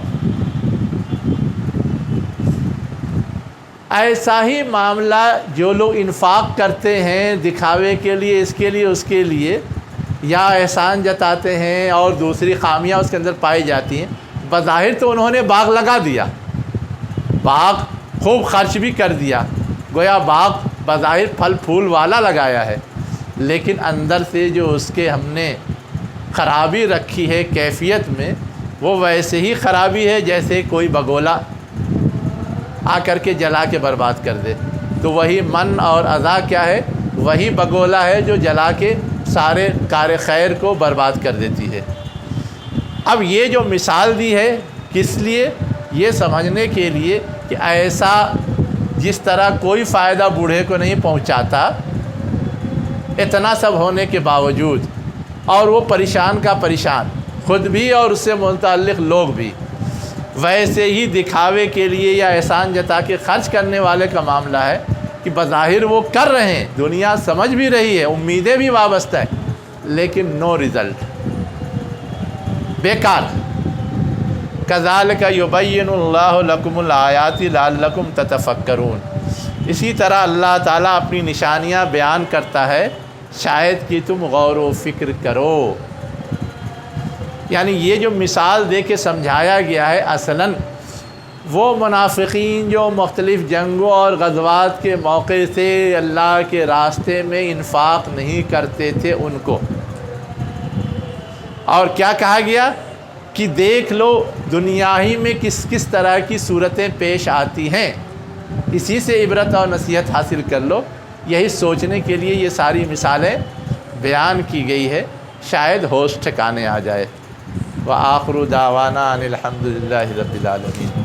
ایسا ہی معاملہ جو لوگ انفاق کرتے ہیں دکھاوے کے لیے، اس کے لیے اس کے لیے، یا احسان جتاتے ہیں اور دوسری خامیاں اس کے اندر پائی جاتی ہیں. بظاہر تو انہوں نے باغ لگا دیا، باغ خوب خرچ بھی کر دیا، گویا باغ بظاہر پھل پھول والا لگایا ہے، لیکن اندر سے جو اس کے ہم نے خرابی رکھی ہے کیفیت میں، وہ ویسے ہی خرابی ہے جیسے کوئی بگولا آ کر کے جلا کے برباد کر دے. تو وہی من اور اذا کیا ہے؟ وہی بگولا ہے جو جلا کے سارے کار خیر کو برباد کر دیتی ہے. اب یہ جو مثال دی ہے کس لیے؟ یہ سمجھنے کے لیے کہ ایسا جس طرح کوئی فائدہ بوڑھے کو نہیں پہنچاتا اتنا سب ہونے کے باوجود، اور وہ پریشان کا پریشان خود بھی اور اس سے متعلق لوگ بھی، ویسے ہی دکھاوے کے لیے یا احسان جتا کے خرچ کرنے والے کا معاملہ ہے کہ بظاہر وہ کر رہے ہیں، دنیا سمجھ بھی رہی ہے، امیدیں بھی وابستہ ہیں، لیکن نو رزلٹ، بیکار. كَذَلِكَ يُبَيِّنُ اللَّهُ لَكُمُ الْآيَاتِ لَعَلَّكُمْ تَتَفَكَّرُونَ. اسی طرح اللہ تعالیٰ اپنی نشانیاں بیان کرتا ہے شاید کہ تم غور و فکر کرو. یعنی یہ جو مثال دے کے سمجھایا گیا ہے اصلاً وہ منافقین جو مختلف جنگوں اور غزوات کے موقع سے اللہ کے راستے میں انفاق نہیں کرتے تھے ان کو. اور کیا کہا گیا کہ دیکھ لو دنیا ہی میں کس کس طرح کی صورتیں پیش آتی ہیں، اسی سے عبرت اور نصیحت حاصل کر لو. یہی سوچنے کے لیے یہ ساری مثالیں بیان کی گئی ہے، شاید ہوش ٹھکانے آ جائے. وآخر دعوانا ان الحمد للہ رب العالمین.